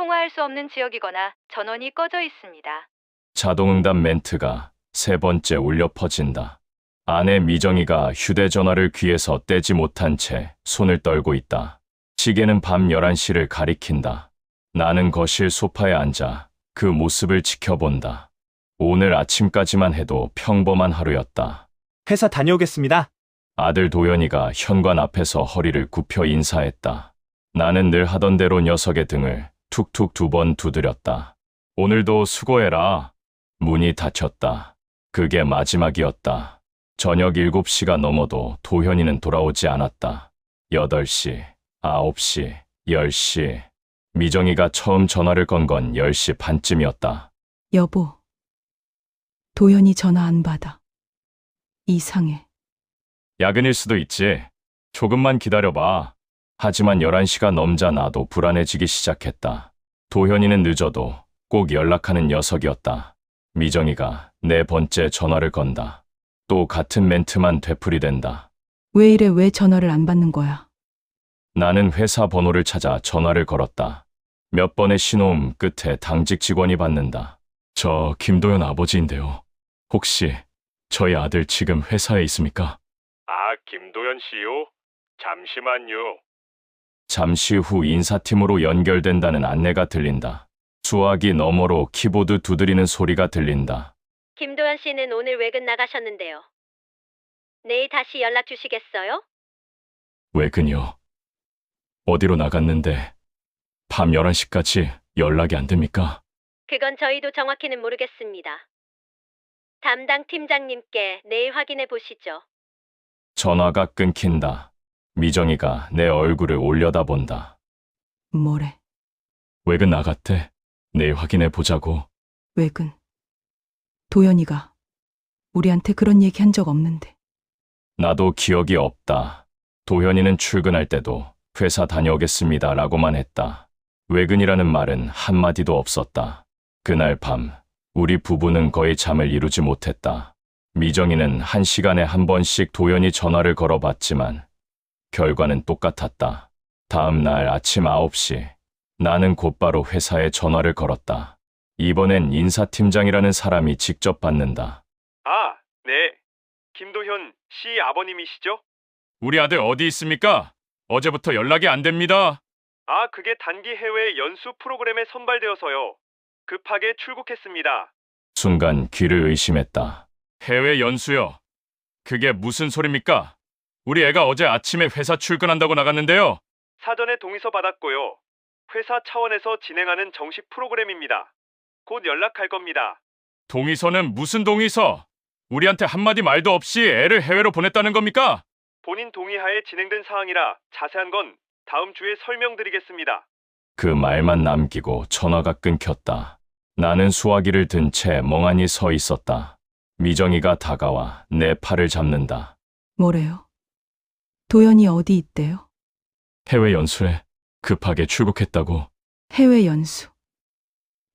통화할 수 없는 지역이거나 전원이 꺼져 있습니다. 자동응답 멘트가 세 번째 울려 퍼진다. 아내 미정이가 휴대전화를 귀에서 떼지 못한 채 손을 떨고 있다. 시계는 밤 11시를 가리킨다. 나는 거실 소파에 앉아 그 모습을 지켜본다. 오늘 아침까지만 해도 평범한 하루였다. 회사 다녀오겠습니다. 아들 도연이가 현관 앞에서 허리를 굽혀 인사했다. 나는 늘 하던 대로 녀석의 등을 툭툭 2번 두드렸다. 오늘도 수고해라. 문이 닫혔다. 그게 마지막이었다. 저녁 7시가 넘어도 도현이는 돌아오지 않았다. 8시, 9시, 10시. 미정이가 처음 전화를 건 건 10시 반쯤이었다. 여보, 도연이 전화 안 받아. 이상해. 야근일 수도 있지. 조금만 기다려봐. 하지만 11시가 넘자 나도 불안해지기 시작했다. 도현이는 늦어도 꼭 연락하는 녀석이었다. 미정이가 4번째 전화를 건다. 또 같은 멘트만 되풀이된다. 왜 이래? 왜 전화를 안 받는 거야? 나는 회사 번호를 찾아 전화를 걸었다. 몇 번의 신호음 끝에 당직 직원이 받는다. 저 김도현 아버지인데요. 혹시 저희 아들 지금 회사에 있습니까? 아, 김도현 씨요? 잠시만요. 잠시 후 인사팀으로 연결된다는 안내가 들린다. 수화기 너머로 키보드 두드리는 소리가 들린다. 김도현 씨는 오늘 외근 나가셨는데요. 내일 다시 연락 주시겠어요? 외근요. 어디로 나갔는데 밤 11시까지 연락이 안 됩니까? 그건 저희도 정확히는 모르겠습니다. 담당 팀장님께 내일 확인해 보시죠. 전화가 끊긴다. 미정이가 내 얼굴을 올려다본다. 뭐래? 외근 나갔대. 내일 확인해 보자고. 외근. 도연이가 우리한테 그런 얘기 한 적 없는데. 나도 기억이 없다. 도현이는 출근할 때도 회사 다녀오겠습니다 라고만 했다. 외근이라는 말은 한마디도 없었다. 그날 밤 우리 부부는 거의 잠을 이루지 못했다. 미정이는 1시간에 한 번씩 도연이 전화를 걸어봤지만 결과는 똑같았다. 다음 날 아침 9시 나는 곧바로 회사에 전화를 걸었다. 이번엔 인사팀장이라는 사람이 직접 받는다. 아, 네. 김도현 씨 아버님이시죠? 우리 아들 어디 있습니까? 어제부터 연락이 안 됩니다. 아, 그게 단기 해외 연수 프로그램에 선발되어서요. 급하게 출국했습니다. 순간 귀를 의심했다. 해외 연수요? 그게 무슨 소리입니까? 우리 애가 어제 아침에 회사 출근한다고 나갔는데요. 사전에 동의서 받았고요. 회사 차원에서 진행하는 정식 프로그램입니다. 곧 연락할 겁니다. 동의서는 무슨 동의서? 우리한테 한마디 말도 없이 애를 해외로 보냈다는 겁니까? 본인 동의하에 진행된 사항이라 자세한 건 다음 주에 설명드리겠습니다. 그 말만 남기고 전화가 끊겼다. 나는 수화기를 든 채 멍하니 서 있었다. 미정이가 다가와 내 팔을 잡는다. 뭐래요? 도연이 어디 있대요? 해외 연수에 급하게 출국했다고. 해외 연수.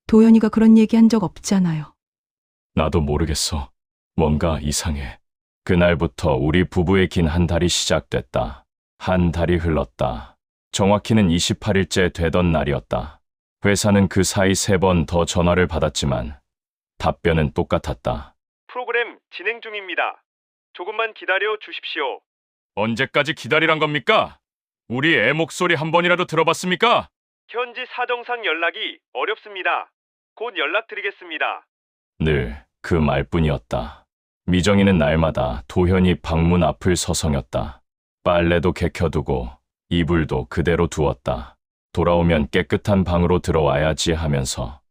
도연이가 그런 얘기 한 적 없잖아요. 나도 모르겠어. 뭔가 이상해. 그날부터 우리 부부의 긴 한 달이 시작됐다. 한 달이 흘렀다. 정확히는 28일째 되던 날이었다. 회사는 그 사이 3번 더 전화를 받았지만 답변은 똑같았다. 프로그램 진행 중입니다. 조금만 기다려 주십시오. 언제까지 기다리란 겁니까? 우리 애 목소리 한 번이라도 들어봤습니까? 현지 사정상 연락이 어렵습니다. 곧 연락드리겠습니다. 늘 그 말뿐이었다. 미정이는 날마다 도현이 방문 앞을 서성였다. 빨래도 개켜두고 이불도 그대로 두었다. 돌아오면 깨끗한 방으로 들어와야지 하면서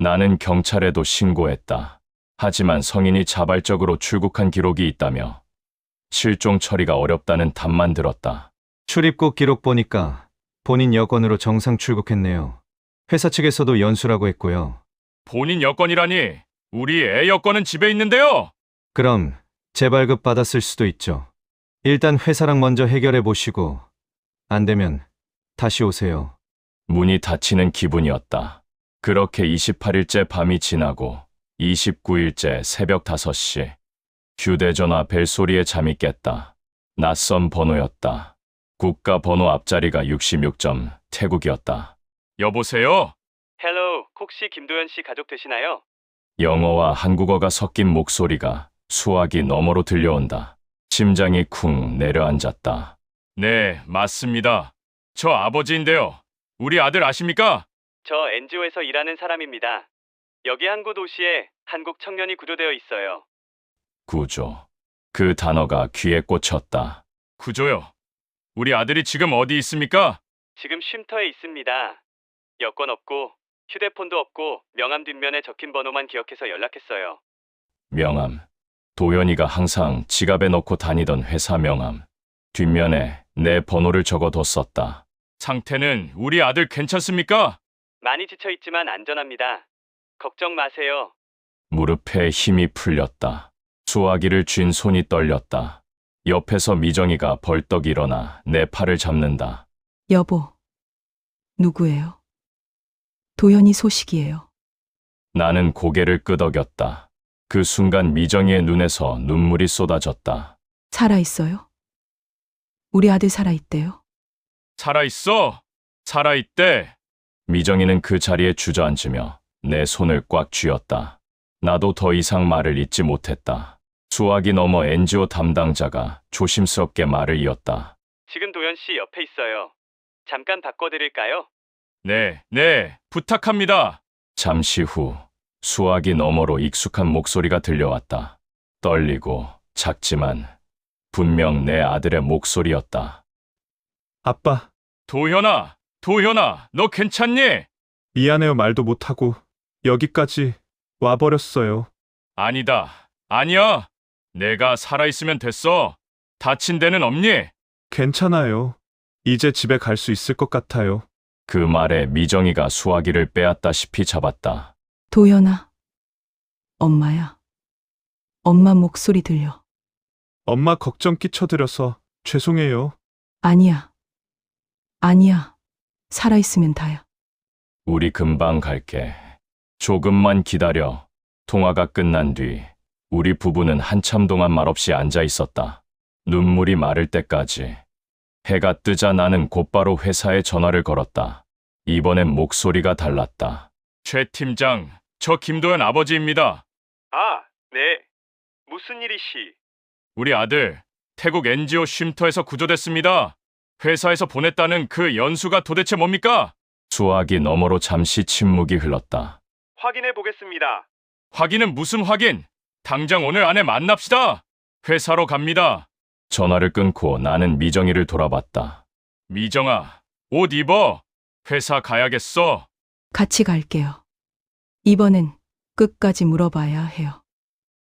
나는 경찰에도 신고했다. 하지만 성인이 자발적으로 출국한 기록이 있다며 실종 처리가 어렵다는 답만 들었다. 출입국 기록 보니까 본인 여권으로 정상 출국했네요. 회사 측에서도 연수라고 했고요. 본인 여권이라니 우리 애 여권은 집에 있는데요. 그럼 재발급 받았을 수도 있죠. 일단 회사랑 먼저 해결해 보시고 안 되면 다시 오세요. 문이 닫히는 기분이었다. 그렇게 28일째 밤이 지나고 29일째 새벽 5시 휴대전화 벨소리에 잠이 깼다. 낯선 번호였다. 국가 번호 앞자리가 66점 태국이었다. 여보세요? 혹시 김도현 씨 가족 되시나요? 영어와 한국어가 섞인 목소리가 수화기 너머로 들려온다. 심장이 쿵 내려앉았다. 네, 맞습니다. 저 아버지인데요. 우리 아들 아십니까? 저 NGO에서 일하는 사람입니다. 여기 항구 도시에 한국 청년이 구조되어 있어요. 구조. 그 단어가 귀에 꽂혔다. 구조요. 우리 아들이 지금 어디 있습니까? 지금 쉼터에 있습니다. 여권 없고 휴대폰도 없고 명함 뒷면에 적힌 번호만 기억해서 연락했어요. 명함. 도연이가 항상 지갑에 넣고 다니던 회사 명함. 뒷면에 내 번호를 적어뒀었다. 상태는 우리 아들 괜찮습니까? 많이 지쳐 있지만 안전합니다. 걱정 마세요. 무릎에 힘이 풀렸다. 수화기를 쥔 손이 떨렸다. 옆에서 미정이가 벌떡 일어나 내 팔을 잡는다. 여보, 누구예요? 도연이 소식이에요. 나는 고개를 끄덕였다. 그 순간 미정이의 눈에서 눈물이 쏟아졌다. 살아있어요? 우리 아들 살아있대요. 살아있어! 살아있대! 미정이는 그 자리에 주저앉으며 내 손을 꽉 쥐었다. 나도 더 이상 말을 잇지 못했다. 수화기 너머 NGO 담당자가 조심스럽게 말을 이었다. 지금 도현 씨 옆에 있어요. 잠깐 바꿔드릴까요? 네, 부탁합니다. 잠시 후 수화기 너머로 익숙한 목소리가 들려왔다. 떨리고 작지만 분명 내 아들의 목소리였다. 아빠, 도현아, 너 괜찮니? 미안해요. 말도 못하고 여기까지 와버렸어요. 아니야. 내가 살아있으면 됐어. 다친 데는 없니? 괜찮아요. 이제 집에 갈 수 있을 것 같아요. 그 말에 미정이가 수화기를 빼앗다시피 잡았다. 도연아, 엄마야. 엄마 목소리 들려. 엄마 걱정 끼쳐드려서 죄송해요. 아니야. 살아있으면 다야. 우리 금방 갈게. 조금만 기다려. 통화가 끝난 뒤 우리 부부는 한참 동안 말없이 앉아 있었다. 눈물이 마를 때까지. 해가 뜨자 나는 곧바로 회사에 전화를 걸었다. 이번엔 목소리가 달랐다. 최 팀장, 저 김도현 아버지입니다. 아, 네. 무슨 일이시? 우리 아들 태국 NGO 쉼터에서 구조됐습니다. 회사에서 보냈다는 그 연수가 도대체 뭡니까? 수화기 너머로 잠시 침묵이 흘렀다. 확인해 보겠습니다. 확인은 무슨 확인? 당장 오늘 안에 만납시다. 회사로 갑니다. 전화를 끊고 나는 미정이를 돌아봤다. 미정아, 옷 입어. 회사 가야겠어. 같이 갈게요. 이번엔 끝까지 물어봐야 해요.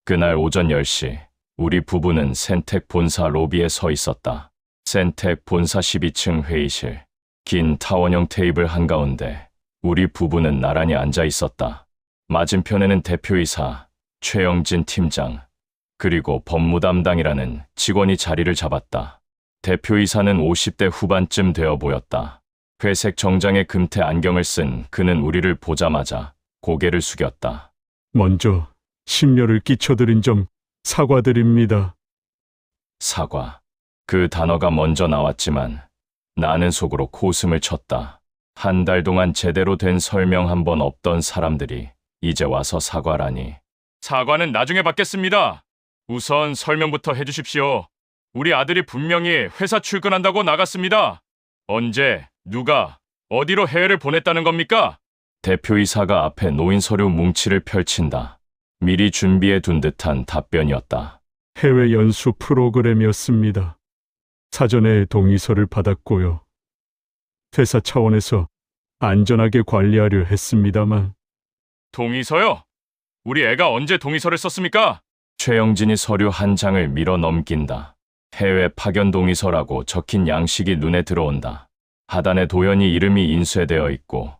그날 오전 10시, 우리 부부는 센텍 본사 로비에 서 있었다. 센텍 본사 12층 회의실. 긴 타원형 테이블 한가운데 우리 부부는 나란히 앉아 있었다. 맞은편에는 대표이사 최영진 팀장, 그리고 법무담당이라는 직원이 자리를 잡았다. 대표이사는 50대 후반쯤 되어 보였다. 회색 정장에 금태 안경을 쓴 그는 우리를 보자마자 고개를 숙였다. 먼저 심려를 끼쳐드린 점 사과드립니다. 사과. 그 단어가 먼저 나왔지만 나는 속으로 코웃음을 쳤다. 한 달 동안 제대로 된 설명 한 번 없던 사람들이 이제 와서 사과라니. 사과는 나중에 받겠습니다. 우선 설명부터 해주십시오. 우리 아들이 분명히 회사 출근한다고 나갔습니다. 언제, 누가, 어디로 해외를 보냈다는 겁니까? 대표이사가 앞에 놓인 서류 뭉치를 펼친다. 미리 준비해 둔 듯한 답변이었다. 해외 연수 프로그램이었습니다. 사전에 동의서를 받았고요. 회사 차원에서 안전하게 관리하려 했습니다만. 동의서요? 우리 애가 언제 동의서를 썼습니까? 최영진이 서류 한 장을 밀어 넘긴다. 해외 파견 동의서라고 적힌 양식이 눈에 들어온다. 하단에 도연이 이름이 인쇄되어 있고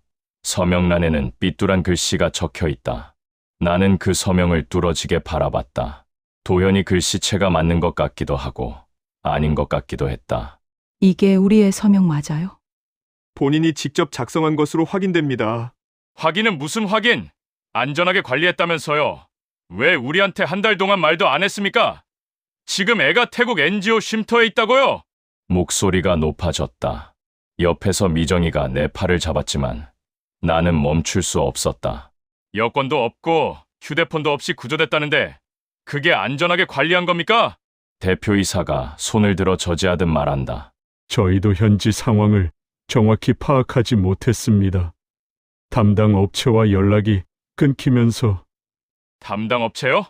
서명란에는 삐뚤한 글씨가 적혀 있다. 나는 그 서명을 뚫어지게 바라봤다. 도연이 글씨체가 맞는 것 같기도 하고 아닌 것 같기도 했다. 이게 우리의 서명 맞아요? 본인이 직접 작성한 것으로 확인됩니다. 확인은 무슨 확인? 안전하게 관리했다면서요. 왜 우리한테 한 달 동안 말도 안 했습니까? 지금 애가 태국 NGO 쉼터에 있다고요? 목소리가 높아졌다. 옆에서 미정이가 내 팔을 잡았지만 나는 멈출 수 없었다. 여권도 없고 휴대폰도 없이 구조됐다는데 그게 안전하게 관리한 겁니까? 대표이사가 손을 들어 저지하듯 말한다. 저희도 현지 상황을 정확히 파악하지 못했습니다. 담당 업체와 연락이 끊기면서 담당 업체요?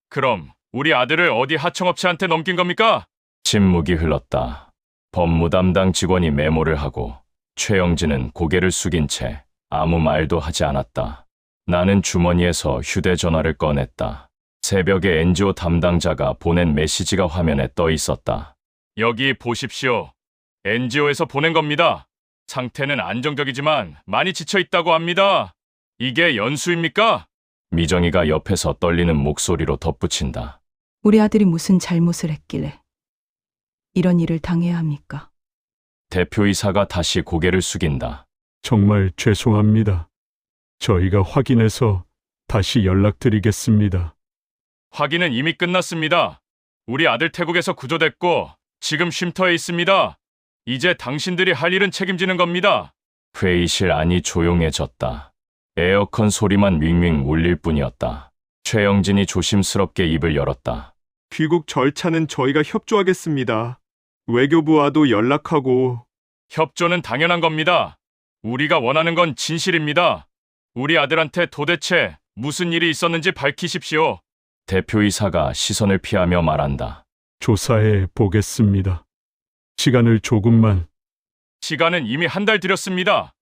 그럼 우리 아들을 어디 하청업체한테 넘긴 겁니까? 침묵이 흘렀다. 법무 담당 직원이 메모를 하고 최영진은 고개를 숙인 채 아무 말도 하지 않았다. 나는 주머니에서 휴대전화를 꺼냈다. 새벽에 NGO 담당자가 보낸 메시지가 화면에 떠 있었다. 여기 보십시오. NGO에서 보낸 겁니다. 상태는 안정적이지만 많이 지쳐 있다고 합니다. 이게 연수입니까? 미정이가 옆에서 떨리는 목소리로 덧붙인다. 우리 아들이 무슨 잘못을 했길래 이런 일을 당해야 합니까? 대표이사가 다시 고개를 숙인다. 정말 죄송합니다. 저희가 확인해서 다시 연락드리겠습니다. 확인은 이미 끝났습니다. 우리 아들 태국에서 구조됐고 지금 쉼터에 있습니다. 이제 당신들이 할 일은 책임지는 겁니다. 회의실 안이 조용해졌다. 에어컨 소리만 윙윙 울릴 뿐이었다. 최영진이 조심스럽게 입을 열었다. 귀국 절차는 저희가 협조하겠습니다. 외교부와도 연락하고. 협조는 당연한 겁니다. 우리가 원하는 건 진실입니다. 우리 아들한테 도대체 무슨 일이 있었는지 밝히십시오. 대표이사가 시선을 피하며 말한다. 조사해 보겠습니다. 시간을 조금만. 시간은 이미 한 달 들였습니다.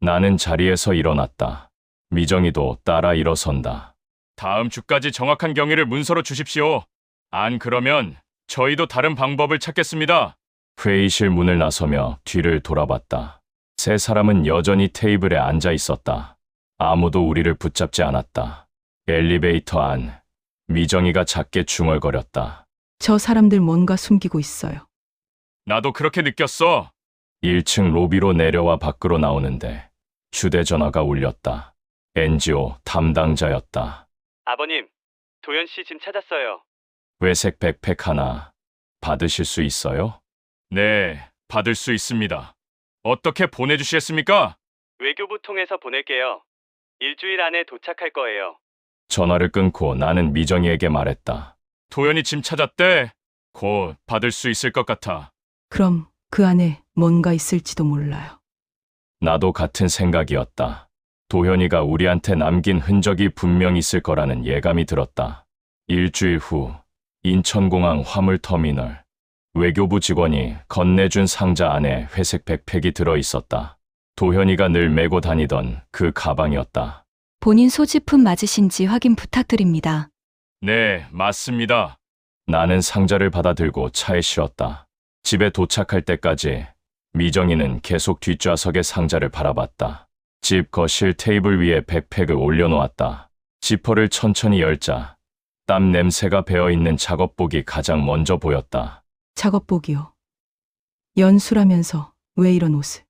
나는 자리에서 일어났다. 미정이도 따라 일어선다. 다음 주까지 정확한 경위를 문서로 주십시오. 안 그러면 저희도 다른 방법을 찾겠습니다. 회의실 문을 나서며 뒤를 돌아봤다. 세 사람은 여전히 테이블에 앉아 있었다. 아무도 우리를 붙잡지 않았다. 엘리베이터 안, 미정이가 작게 중얼거렸다. 저 사람들 뭔가 숨기고 있어요. 나도 그렇게 느꼈어. 1층 로비로 내려와 밖으로 나오는데 휴대전화가 울렸다. NGO 담당자였다. 아버님, 도현 씨 짐 찾았어요. 회색 백팩 하나 받으실 수 있어요? 네, 받을 수 있습니다. 어떻게 보내주시겠습니까? 외교부 통해서 보낼게요. 일주일 안에 도착할 거예요. 전화를 끊고 나는 미정이에게 말했다. 도현이 짐 찾았대. 곧 받을 수 있을 것 같아. 그럼 그 안에 뭔가 있을지도 몰라요. 나도 같은 생각이었다. 도현이가 우리한테 남긴 흔적이 분명 있을 거라는 예감이 들었다. 일주일 후 인천공항 화물터미널. 외교부 직원이 건네준 상자 안에 회색 백팩이 들어있었다. 도현이가 늘 메고 다니던 그 가방이었다. 본인 소지품 맞으신지 확인 부탁드립니다. 네, 맞습니다. 나는 상자를 받아들고 차에 실었다. 집에 도착할 때까지 미정이는 계속 뒷좌석에 상자를 바라봤다. 집 거실 테이블 위에 백팩을 올려놓았다. 지퍼를 천천히 열자 땀 냄새가 배어있는 작업복이 가장 먼저 보였다. 작업복이요. 연수라면서 왜 이런 옷을?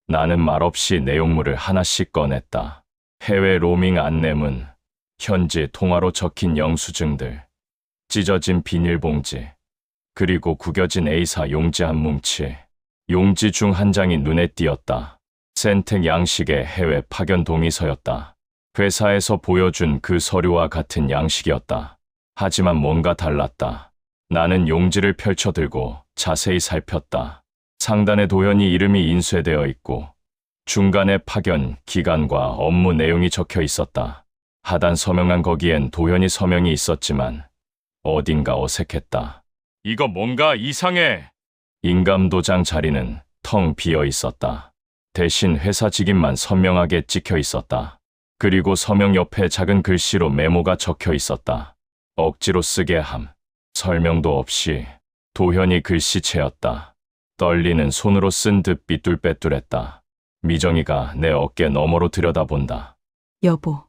나는 말없이 내용물을 하나씩 꺼냈다. 해외 로밍 안내문, 현지 통화로 적힌 영수증들, 찢어진 비닐봉지, 그리고 구겨진 A사 용지 한 뭉치. 용지 중 한 장이 눈에 띄었다. 센텍 양식의 해외 파견 동의서였다. 회사에서 보여준 그 서류와 같은 양식이었다. 하지만 뭔가 달랐다. 나는 용지를 펼쳐들고 자세히 살폈다. 상단에 도현이 이름이 인쇄되어 있고 중간에 파견, 기간과 업무 내용이 적혀 있었다. 하단 서명한 거기엔 도현이 서명이 있었지만 어딘가 어색했다. 이거 뭔가 이상해. 인감도장 자리는 텅 비어 있었다. 대신 회사 직인만 선명하게 찍혀 있었다. 그리고 서명 옆에 작은 글씨로 메모가 적혀 있었다. 억지로 쓰게 함. 설명도 없이 도현이 글씨체였다. 떨리는 손으로 쓴 듯 삐뚤빼뚤했다. 미정이가 내 어깨 너머로 들여다본다. 여보,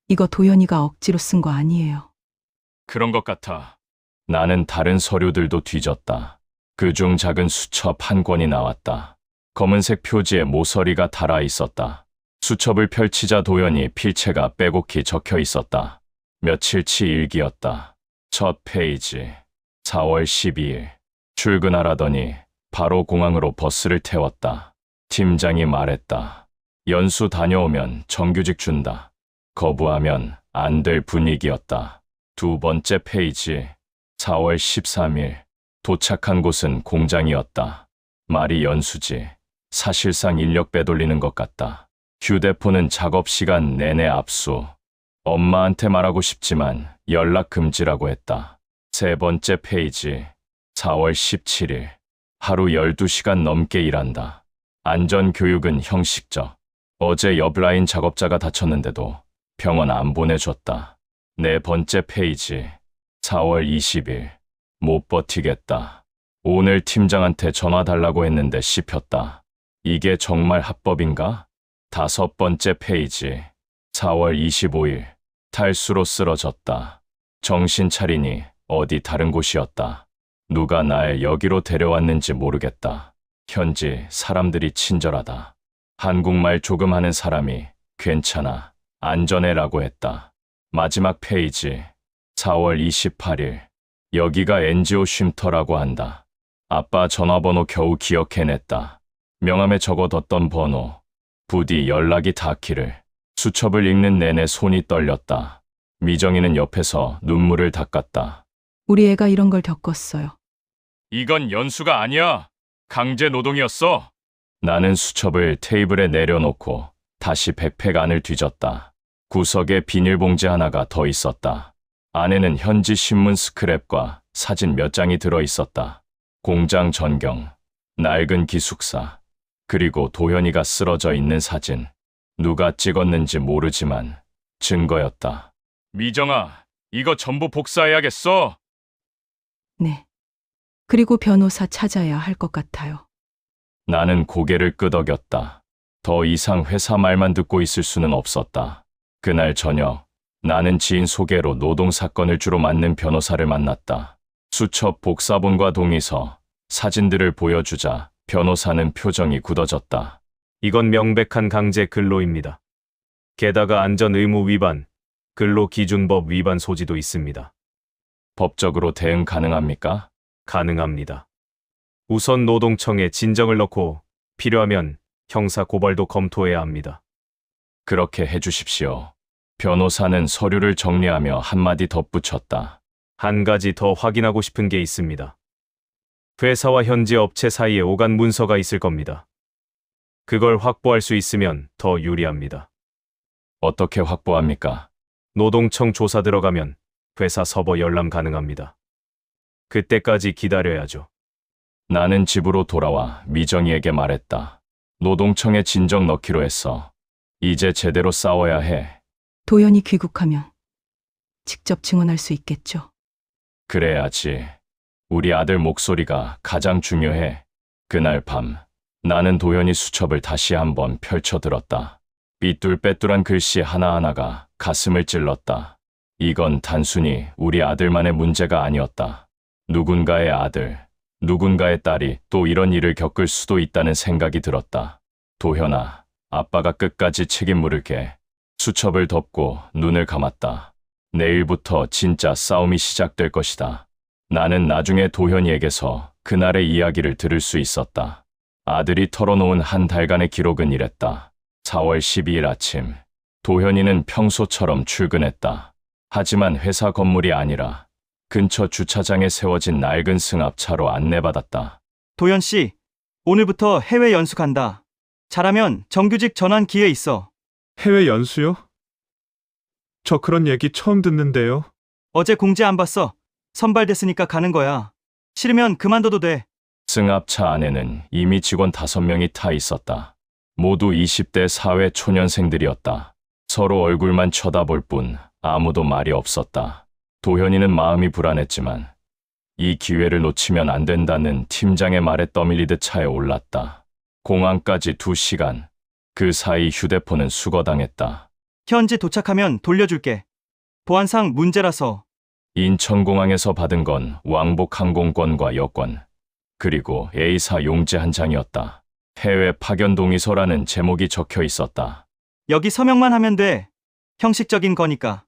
이거 도현이가 억지로 쓴 거 아니에요. 그런 것 같아. 나는 다른 서류들도 뒤졌다. 그중 작은 수첩 한 권이 나왔다. 검은색 표지에 모서리가 달아 있었다. 수첩을 펼치자 도현이 필체가 빼곡히 적혀 있었다. 며칠치 일기였다. 첫 페이지. 4월 12일. 출근하라더니 바로 공항으로 버스를 태웠다. 팀장이 말했다. 연수 다녀오면 정규직 준다. 거부하면 안 될 분위기였다. 두 번째 페이지. 4월 13일. 도착한 곳은 공장이었다. 말이 연수지. 사실상 인력 빼돌리는 것 같다. 휴대폰은 작업 시간 내내 압수. 엄마한테 말하고 싶지만 연락 금지라고 했다. 세 번째 페이지. 4월 17일. 하루 12시간 넘게 일한다. 안전교육은 형식적. 어제 옆라인 작업자가 다쳤는데도 병원 안 보내줬다. 네 번째 페이지. 4월 20일. 못 버티겠다. 오늘 팀장한테 전화 달라고 했는데 씹혔다. 이게 정말 합법인가? 다섯 번째 페이지. 4월 25일. 탈수로 쓰러졌다. 정신 차리니 어디 다른 곳이었다. 누가 날 여기로 데려왔는지 모르겠다. 현지 사람들이 친절하다. 한국말 조금 하는 사람이 괜찮아, 안전해라고 했다. 마지막 페이지. 4월 28일. 여기가 NGO 쉼터라고 한다. 아빠 전화번호 겨우 기억해냈다. 명함에 적어뒀던 번호. 부디 연락이 닿기를. 수첩을 읽는 내내 손이 떨렸다. 미정이는 옆에서 눈물을 닦았다. 우리 애가 이런 걸 겪었어요. 이건 연수가 아니야. 강제 노동이었어. 나는 수첩을 테이블에 내려놓고 다시 백팩 안을 뒤졌다. 구석에 비닐봉지 하나가 더 있었다. 안에는 현지 신문 스크랩과 사진 몇 장이 들어있었다. 공장 전경, 낡은 기숙사, 그리고 도현이가 쓰러져 있는 사진. 누가 찍었는지 모르지만 증거였다. 미정아, 이거 전부 복사해야겠어. 네. 그리고 변호사 찾아야 할 것 같아요. 나는 고개를 끄덕였다. 더 이상 회사 말만 듣고 있을 수는 없었다. 그날 저녁, 나는 지인 소개로 노동사건을 주로 맡는 변호사를 만났다. 수첩 복사본과 동의서, 사진들을 보여주자 변호사는 표정이 굳어졌다. 이건 명백한 강제 근로입니다. 게다가 안전의무 위반, 근로기준법 위반 소지도 있습니다. 법적으로 대응 가능합니까? 가능합니다. 우선 노동청에 진정을 넣고 필요하면 형사 고발도 검토해야 합니다. 그렇게 해주십시오. 변호사는 서류를 정리하며 한마디 덧붙였다. 한 가지 더 확인하고 싶은 게 있습니다. 회사와 현지 업체 사이에 오간 문서가 있을 겁니다. 그걸 확보할 수 있으면 더 유리합니다. 어떻게 확보합니까? 노동청 조사 들어가면 회사 서버 열람 가능합니다. 그때까지 기다려야죠. 나는 집으로 돌아와 미정이에게 말했다. 노동청에 진정 넣기로 했어. 이제 제대로 싸워야 해. 도연이 귀국하면 직접 증언할 수 있겠죠. 그래야지. 우리 아들 목소리가 가장 중요해. 그날 밤, 나는 도연이 수첩을 다시 한번 펼쳐들었다. 삐뚤빼뚤한 글씨 하나하나가 가슴을 찔렀다. 이건 단순히 우리 아들만의 문제가 아니었다. 누군가의 아들, 누군가의 딸이 또 이런 일을 겪을 수도 있다는 생각이 들었다. 도현아, 아빠가 끝까지 책임 물을게. 수첩을 덮고 눈을 감았다. 내일부터 진짜 싸움이 시작될 것이다. 나는 나중에 도현이에게서 그날의 이야기를 들을 수 있었다. 아들이 털어놓은 한 달간의 기록은 이랬다. 4월 12일 아침, 도현이는 평소처럼 출근했다. 하지만 회사 건물이 아니라 근처 주차장에 세워진 낡은 승합차로 안내받았다. 도현 씨, 오늘부터 해외 연수 간다. 잘하면 정규직 전환 기회 있어. 해외 연수요? 저 그런 얘기 처음 듣는데요. 어제 공지 안 봤어. 선발됐으니까 가는 거야. 싫으면 그만둬도 돼. 승합차 안에는 이미 직원 5명이 타 있었다. 모두 20대 사회 초년생들이었다. 서로 얼굴만 쳐다볼 뿐 아무도 말이 없었다. 도현이는 마음이 불안했지만 이 기회를 놓치면 안 된다는 팀장의 말에 떠밀리듯 차에 올랐다. 공항까지 2시간. 그 사이 휴대폰은 수거당했다. 현지 도착하면 돌려줄게. 보안상 문제라서. 인천공항에서 받은 건 왕복 항공권과 여권, 그리고 A사 용지 한 장이었다. 해외 파견 동의서라는 제목이 적혀 있었다. 여기 서명만 하면 돼. 형식적인 거니까.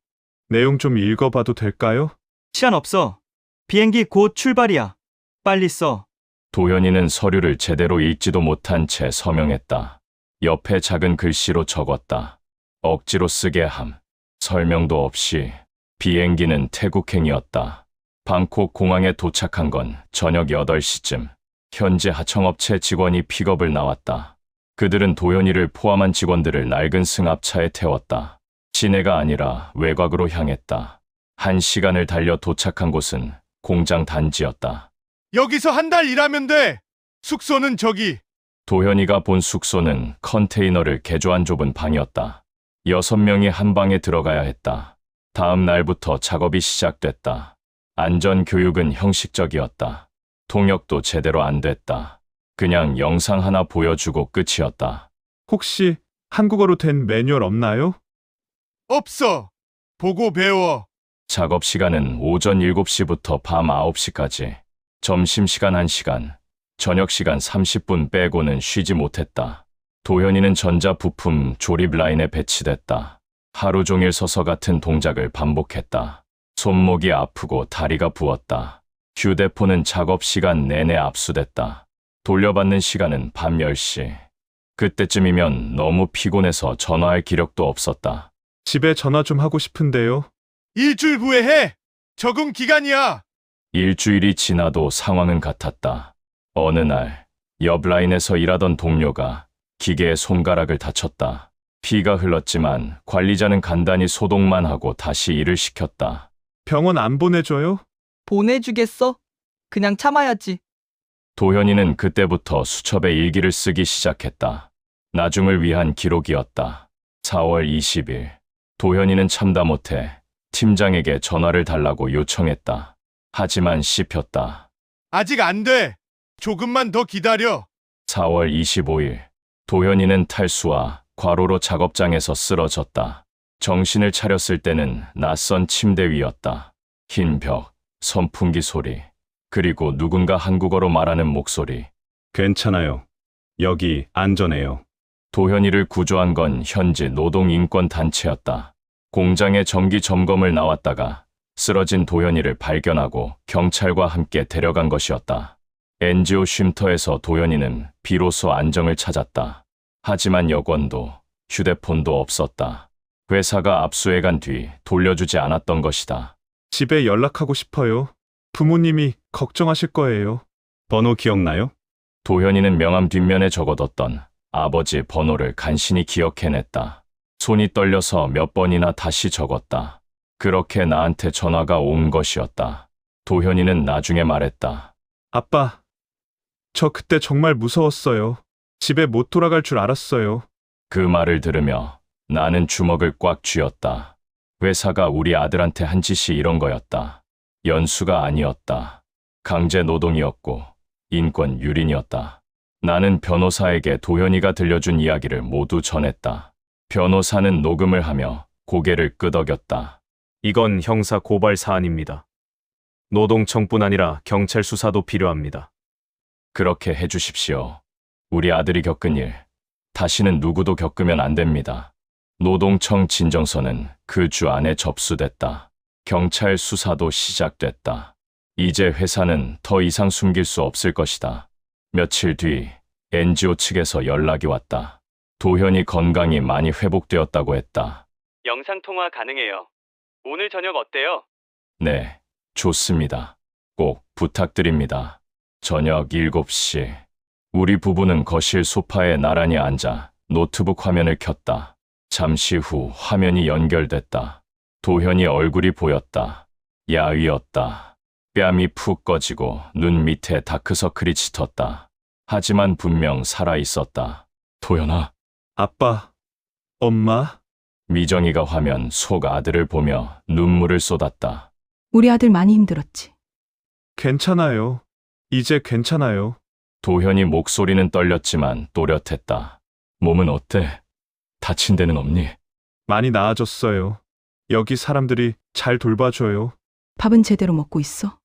내용 좀 읽어봐도 될까요? 시간 없어. 비행기 곧 출발이야. 빨리 써. 도현이는 서류를 제대로 읽지도 못한 채 서명했다. 옆에 작은 글씨로 적었다. 억지로 쓰게 함. 설명도 없이. 비행기는 태국행이었다. 방콕 공항에 도착한 건 저녁 8시쯤. 현지 하청업체 직원이 픽업을 나왔다. 그들은 도현이를 포함한 직원들을 낡은 승합차에 태웠다. 시내가 아니라 외곽으로 향했다. 1시간을 달려 도착한 곳은 공장 단지였다. 여기서 한 달 일하면 돼. 숙소는 저기. 도현이가 본 숙소는 컨테이너를 개조한 좁은 방이었다. 6명이 한 방에 들어가야 했다. 다음 날부터 작업이 시작됐다. 안전 교육은 형식적이었다. 통역도 제대로 안 됐다. 그냥 영상 하나 보여주고 끝이었다. 혹시 한국어로 된 매뉴얼 없나요? 없어. 보고 배워. 작업 시간은 오전 7시부터 밤 9시까지. 점심시간 1시간, 저녁시간 30분 빼고는 쉬지 못했다. 도현이는 전자부품 조립 라인에 배치됐다. 하루 종일 서서 같은 동작을 반복했다. 손목이 아프고 다리가 부었다. 휴대폰은 작업 시간 내내 압수됐다. 돌려받는 시간은 밤 10시. 그때쯤이면 너무 피곤해서 전화할 기력도 없었다. 집에 전화 좀 하고 싶은데요. 일주일 후에 해. 적응 기간이야. 일주일이 지나도 상황은 같았다. 어느 날, 옆 라인에서 일하던 동료가 기계에 손가락을 다쳤다. 피가 흘렀지만 관리자는 간단히 소독만 하고 다시 일을 시켰다. 병원 안 보내줘요? 보내주겠어? 그냥 참아야지. 도현이는 그때부터 수첩에 일기를 쓰기 시작했다. 나중을 위한 기록이었다. 4월 20일. 도현이는 참다 못해 팀장에게 전화를 달라고 요청했다. 하지만 씹혔다. 아직 안 돼. 조금만 더 기다려. 4월 25일. 도현이는 탈수와 과로로 작업장에서 쓰러졌다. 정신을 차렸을 때는 낯선 침대 위였다. 흰 벽, 선풍기 소리, 그리고 누군가 한국어로 말하는 목소리. 괜찮아요. 여기 안전해요. 도현이를 구조한 건 현지 노동인권단체였다. 공장에 정기 점검을 나왔다가 쓰러진 도현이를 발견하고 경찰과 함께 데려간 것이었다. NGO 쉼터에서 도현이는 비로소 안정을 찾았다. 하지만 여권도 휴대폰도 없었다. 회사가 압수해간 뒤 돌려주지 않았던 것이다. 집에 연락하고 싶어요. 부모님이 걱정하실 거예요. 번호 기억나요? 도현이는 명함 뒷면에 적어뒀던 아버지 번호를 간신히 기억해냈다. 손이 떨려서 몇 번이나 다시 적었다. 그렇게 나한테 전화가 온 것이었다. 도현이는 나중에 말했다. 아빠, 저 그때 정말 무서웠어요. 집에 못 돌아갈 줄 알았어요. 그 말을 들으며 나는 주먹을 꽉 쥐었다. 회사가 우리 아들한테 한 짓이 이런 거였다. 연수가 아니었다. 강제 노동이었고 인권 유린이었다. 나는 변호사에게 도현이가 들려준 이야기를 모두 전했다. 변호사는 녹음을 하며 고개를 끄덕였다. 이건 형사 고발 사안입니다. 노동청뿐 아니라 경찰 수사도 필요합니다. 그렇게 해주십시오. 우리 아들이 겪은 일, 다시는 누구도 겪으면 안 됩니다. 노동청 진정서는 그 주 안에 접수됐다. 경찰 수사도 시작됐다. 이제 회사는 더 이상 숨길 수 없을 것이다. 며칠 뒤 NGO 측에서 연락이 왔다. 도현이 건강이 많이 회복되었다고 했다. 영상통화 가능해요. 오늘 저녁 어때요? 네, 좋습니다. 꼭 부탁드립니다. 저녁 7시. 우리 부부는 거실 소파에 나란히 앉아 노트북 화면을 켰다. 잠시 후 화면이 연결됐다. 도현이 얼굴이 보였다. 야위었다. 뺨이 푹 꺼지고 눈 밑에 다크서클이 짙었다. 하지만 분명 살아있었다. 도현아. 아빠, 엄마. 미정이가 화면 속 아들을 보며 눈물을 쏟았다. 우리 아들 많이 힘들었지. 괜찮아요. 이제 괜찮아요. 도현이 목소리는 떨렸지만 또렷했다. 몸은 어때? 다친 데는 없니? 많이 나아졌어요. 여기 사람들이 잘 돌봐줘요. 밥은 제대로 먹고 있어?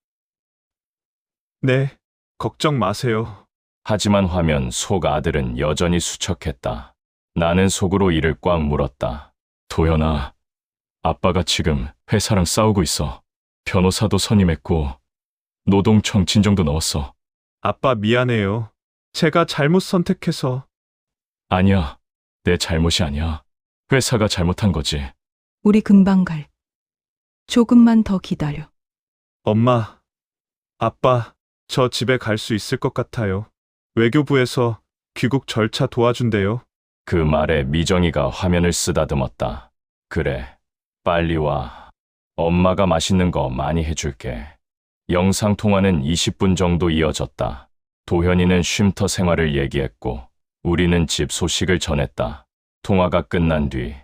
네, 걱정 마세요. 하지만 화면 속 아들은 여전히 수척했다. 나는 속으로 이를 꽉 물었다. 도현아, 아빠가 지금 회사랑 싸우고 있어. 변호사도 선임했고 노동청 진정도 넣었어. 아빠 미안해요. 제가 잘못 선택해서. 아니야, 내 잘못이 아니야. 회사가 잘못한 거지. 우리 금방 갈. 조금만 더 기다려. 엄마, 아빠, 저 집에 갈 수 있을 것 같아요. 외교부에서 귀국 절차 도와준대요. 그 말에 미정이가 화면을 쓰다듬었다. 그래, 빨리 와. 엄마가 맛있는 거 많이 해줄게. 영상통화는 20분 정도 이어졌다. 도현이는 쉼터 생활을 얘기했고 우리는 집 소식을 전했다. 통화가 끝난 뒤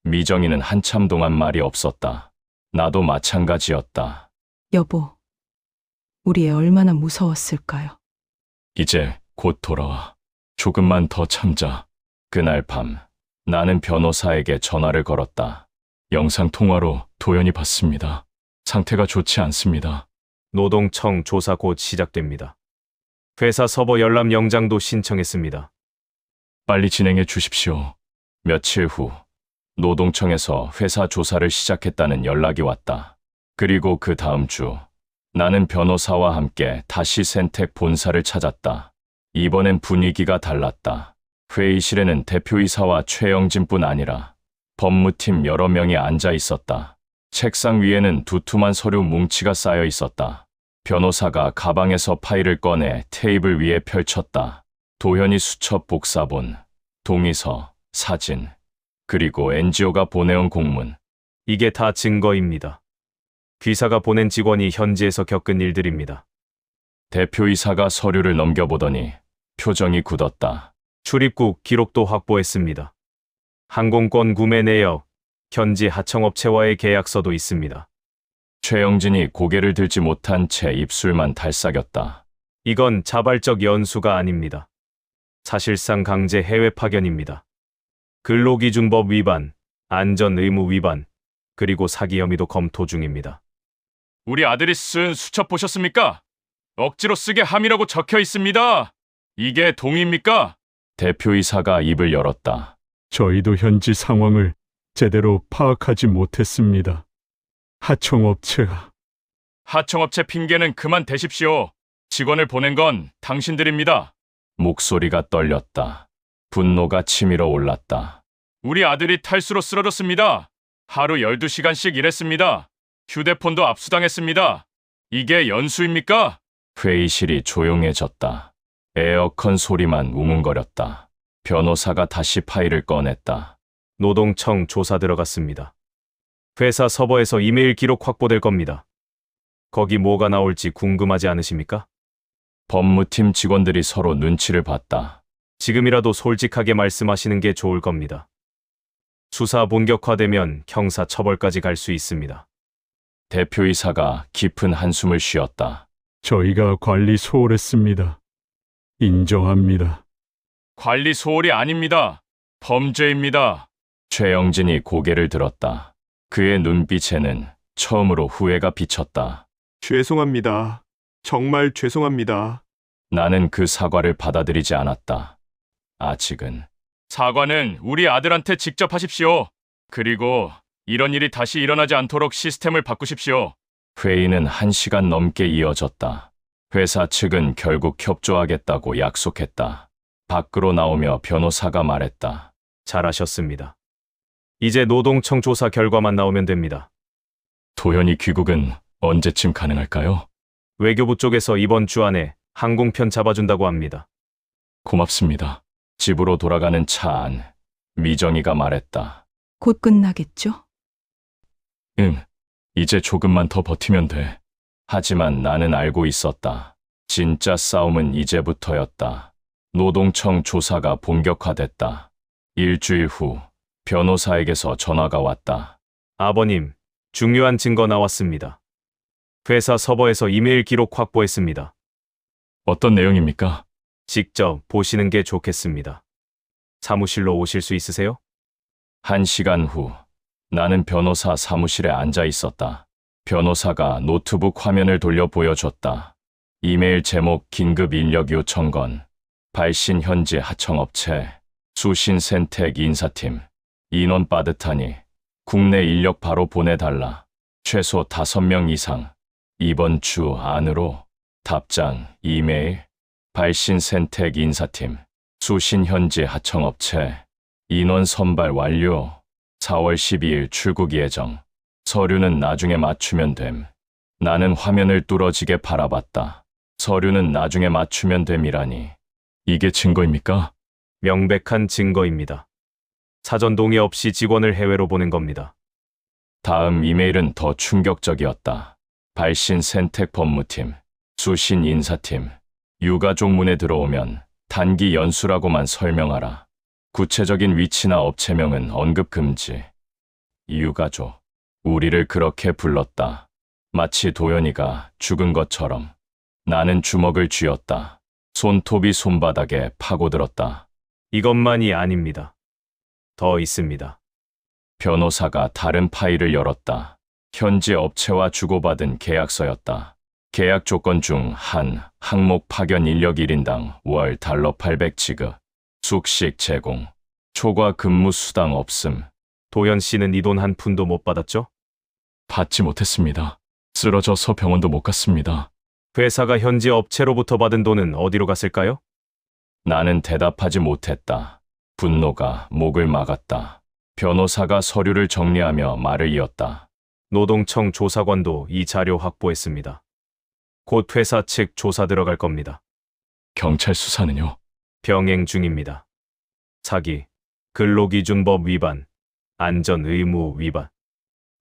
미정이는 한참 동안 말이 없었다. 나도 마찬가지였다. 여보, 우리 애 얼마나 무서웠을까요? 이제 곧 돌아와. 조금만 더 참자. 그날 밤 나는 변호사에게 전화를 걸었다. 영상통화로 도현이 봤습니다. 상태가 좋지 않습니다. 노동청 조사 곧 시작됩니다. 회사 서버 열람 영장도 신청했습니다. 빨리 진행해 주십시오. 며칠 후 노동청에서 회사 조사를 시작했다는 연락이 왔다. 그리고 그 다음 주 나는 변호사와 함께 다시 센텍 본사를 찾았다. 이번엔 분위기가 달랐다. 회의실에는 대표이사와 최영진뿐 아니라 법무팀 여러 명이 앉아 있었다. 책상 위에는 두툼한 서류 뭉치가 쌓여 있었다. 변호사가 가방에서 파일을 꺼내 테이블 위에 펼쳤다. 도현이 수첩 복사본, 동의서, 사진, 그리고 NGO가 보내온 공문. 이게 다 증거입니다. 귀사가 보낸 직원이 현지에서 겪은 일들입니다. 대표이사가 서류를 넘겨보더니 표정이 굳었다. 출입국 기록도 확보했습니다. 항공권 구매 내역, 현지 하청업체와의 계약서도 있습니다. 최영진이 고개를 들지 못한 채 입술만 달싹였다. 이건 자발적 연수가 아닙니다. 사실상 강제 해외 파견입니다. 근로기준법 위반, 안전의무 위반, 그리고 사기 혐의도 검토 중입니다. 우리 아들이 쓴 수첩 보셨습니까? 억지로 쓰게 함이라고 적혀 있습니다. 이게 동의입니까? 대표이사가 입을 열었다. 저희도 현지 상황을 제대로 파악하지 못했습니다. 하청업체가. 하청업체 핑계는 그만 대십시오. 직원을 보낸 건 당신들입니다. 목소리가 떨렸다. 분노가 치밀어 올랐다. 우리 아들이 탈수로 쓰러졌습니다. 하루 12시간씩 일했습니다. 휴대폰도 압수당했습니다. 이게 연수입니까? 회의실이 조용해졌다. 에어컨 소리만 웅웅거렸다. 변호사가 다시 파일을 꺼냈다. 노동청 조사 들어갔습니다. 회사 서버에서 이메일 기록 확보될 겁니다. 거기 뭐가 나올지 궁금하지 않으십니까? 법무팀 직원들이 서로 눈치를 봤다. 지금이라도 솔직하게 말씀하시는 게 좋을 겁니다. 수사 본격화되면 형사 처벌까지 갈 수 있습니다. 대표이사가 깊은 한숨을 쉬었다. 저희가 관리 소홀했습니다. 인정합니다. 관리 소홀이 아닙니다. 범죄입니다. 최영진이 고개를 들었다. 그의 눈빛에는 처음으로 후회가 비쳤다. 죄송합니다. 정말 죄송합니다. 나는 그 사과를 받아들이지 않았다. 아직은. 사과는 우리 아들한테 직접 하십시오. 그리고 이런 일이 다시 일어나지 않도록 시스템을 바꾸십시오. 회의는 1시간 넘게 이어졌다. 회사 측은 결국 협조하겠다고 약속했다. 밖으로 나오며 변호사가 말했다. 잘하셨습니다. 이제 노동청 조사 결과만 나오면 됩니다. 도현이 귀국은 언제쯤 가능할까요? 외교부 쪽에서 이번 주 안에 항공편 잡아준다고 합니다. 고맙습니다. 집으로 돌아가는 차 안, 미정이가 말했다. 곧 끝나겠죠? 이제 조금만 더 버티면 돼. 하지만 나는 알고 있었다. 진짜 싸움은 이제부터였다. 노동청 조사가 본격화됐다. 일주일 후 변호사에게서 전화가 왔다. 아버님, 중요한 증거 나왔습니다. 회사 서버에서 이메일 기록 확보했습니다. 어떤 내용입니까? 직접 보시는 게 좋겠습니다. 사무실로 오실 수 있으세요? 1시간 후 나는 변호사 사무실에 앉아 있었다. 변호사가 노트북 화면을 돌려 보여줬다. 이메일 제목 긴급 인력 요청건, 발신 현지 하청업체, 수신 센텍 인사팀, 인원 빠듯하니 국내 인력 바로 보내달라. 최소 5명 이상, 이번 주 안으로. 답장, 이메일, 발신 센텍 인사팀, 수신 현지 하청업체, 인원 선발 완료. 4월 12일 출국 예정. 서류는 나중에 맞추면 됨. 나는 화면을 뚫어지게 바라봤다. 서류는 나중에 맞추면 됨이라니. 이게 증거입니까? 명백한 증거입니다. 사전 동의 없이 직원을 해외로 보낸 겁니다. 다음 이메일은 더 충격적이었다. 발신 센텍 법무팀, 수신 인사팀, 유가족문에 들어오면 단기 연수라고만 설명하라. 구체적인 위치나 업체명은 언급 금지. 유가족, 우리를 그렇게 불렀다. 마치 도연이가 죽은 것처럼. 나는 주먹을 쥐었다. 손톱이 손바닥에 파고들었다. 이것만이 아닙니다. 더 있습니다. 변호사가 다른 파일을 열었다. 현지 업체와 주고받은 계약서였다. 계약 조건 중 한, 항목 파견 인력 1인당 월 $800 지급, 숙식 제공, 초과 근무 수당 없음. 도현 씨는 이 돈 한 푼도 못 받았죠? 받지 못했습니다. 쓰러져서 병원도 못 갔습니다. 회사가 현지 업체로부터 받은 돈은 어디로 갔을까요? 나는 대답하지 못했다. 분노가 목을 막았다. 변호사가 서류를 정리하며 말을 이었다. 노동청 조사관도 이 자료 확보했습니다. 곧 회사 측 조사 들어갈 겁니다. 경찰 수사는요? 병행 중입니다. 사기, 근로기준법 위반, 안전의무 위반,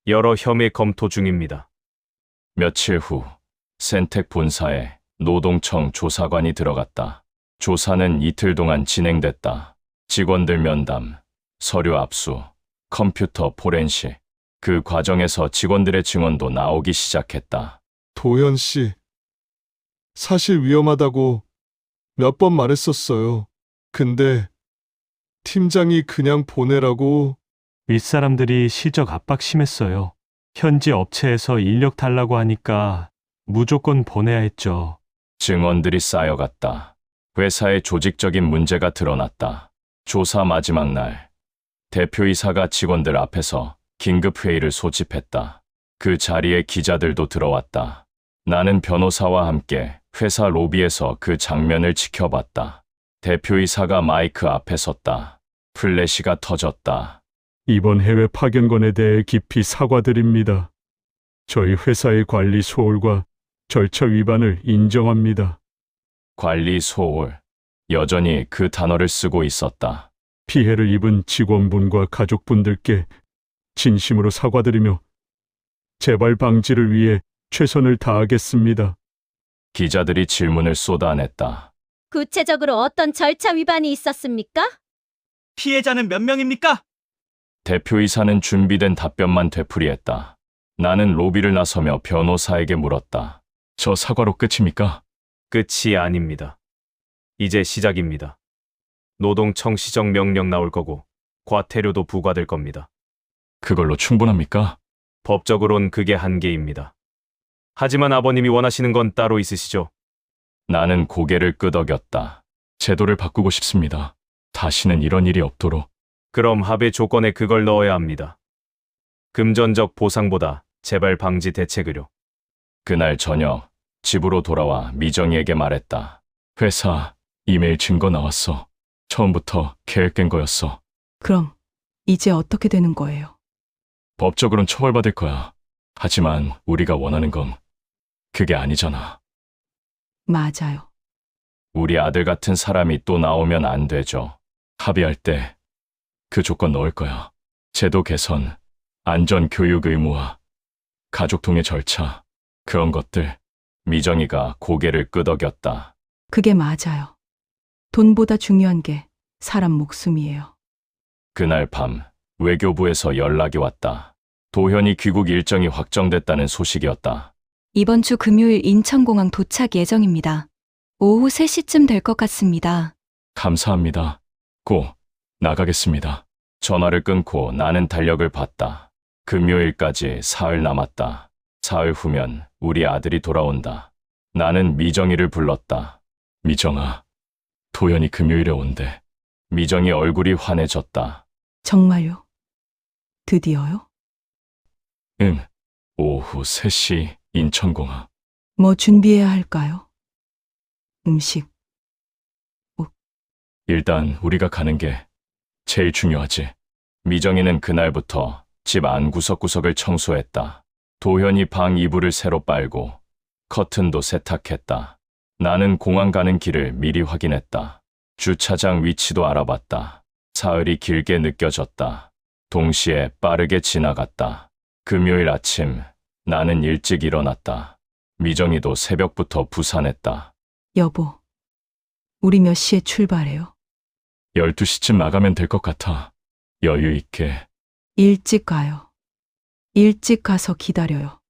여러 혐의 검토 중입니다. 며칠 후 센텍 본사에 노동청 조사관이 들어갔다. 조사는 이틀 동안 진행됐다. 직원들 면담, 서류 압수, 컴퓨터 포렌식. 그 과정에서 직원들의 증언도 나오기 시작했다. 도현 씨, 사실 위험하다고 몇 번 말했었어요. 근데 팀장이 그냥 보내라고. 윗사람들이 시적 압박 심했어요. 현지 업체에서 인력 달라고 하니까 무조건 보내야 했죠. 증언들이 쌓여갔다. 회사의 조직적인 문제가 드러났다. 조사 마지막 날, 대표이사가 직원들 앞에서 긴급회의를 소집했다. 그 자리에 기자들도 들어왔다. 나는 변호사와 함께 회사 로비에서 그 장면을 지켜봤다. 대표이사가 마이크 앞에 섰다. 플래시가 터졌다. 이번 해외 파견건에 대해 깊이 사과드립니다. 저희 회사의 관리 소홀과 절차 위반을 인정합니다. 관리 소홀. 여전히 그 단어를 쓰고 있었다. 피해를 입은 직원분과 가족분들께 진심으로 사과드리며 재발 방지를 위해 최선을 다하겠습니다. 기자들이 질문을 쏟아냈다. 구체적으로 어떤 절차 위반이 있었습니까? 피해자는 몇 명입니까? 대표이사는 준비된 답변만 되풀이했다. 나는 로비를 나서며 변호사에게 물었다. 저 사과로 끝입니까? 끝이 아닙니다. 이제 시작입니다. 노동청 시정 명령 나올 거고 과태료도 부과될 겁니다. 그걸로 충분합니까? 법적으론 그게 한계입니다. 하지만 아버님이 원하시는 건 따로 있으시죠? 나는 고개를 끄덕였다. 제도를 바꾸고 싶습니다. 다시는 이런 일이 없도록. 그럼 합의 조건에 그걸 넣어야 합니다. 금전적 보상보다 재발 방지 대책을요. 그날 저녁 집으로 돌아와 미정이에게 말했다. 회사 이메일 증거 나왔어. 처음부터 계획된 거였어. 그럼 이제 어떻게 되는 거예요? 법적으론 처벌받을 거야. 하지만 우리가 원하는 건 그게 아니잖아. 맞아요. 우리 아들 같은 사람이 또 나오면 안 되죠. 합의할 때 그 조건 넣을 거야. 제도 개선, 안전 교육 의무화, 가족 통해 절차, 그런 것들. 미정이가 고개를 끄덕였다. 그게 맞아요. 돈보다 중요한 게 사람 목숨이에요. 그날 밤 외교부에서 연락이 왔다. 도현이 귀국 일정이 확정됐다는 소식이었다. 이번 주 금요일 인천공항 도착 예정입니다. 오후 3시쯤 될 것 같습니다. 감사합니다. 고 나가겠습니다. 전화를 끊고 나는 달력을 봤다. 금요일까지 사흘 남았다. 사흘 후면 우리 아들이 돌아온다. 나는 미정이를 불렀다. 미정아, 도연이 금요일에 온대. 미정이 얼굴이 환해졌다. 정말요? 드디어요? 응, 오후 3시 인천공항. 뭐 준비해야 할까요? 음식. 일단 우리가 가는 게 제일 중요하지. 미정이는 그날부터 집 안 구석구석을 청소했다. 도현이 방 이불을 새로 빨고 커튼도 세탁했다. 나는 공항 가는 길을 미리 확인했다. 주차장 위치도 알아봤다. 사흘이 길게 느껴졌다. 동시에 빠르게 지나갔다. 금요일 아침 나는 일찍 일어났다. 미정이도 새벽부터 부산했다. 여보, 우리 몇 시에 출발해요? 12시쯤 나가면 될 것 같아. 여유 있게. 일찍 가요. 일찍 가서 기다려요.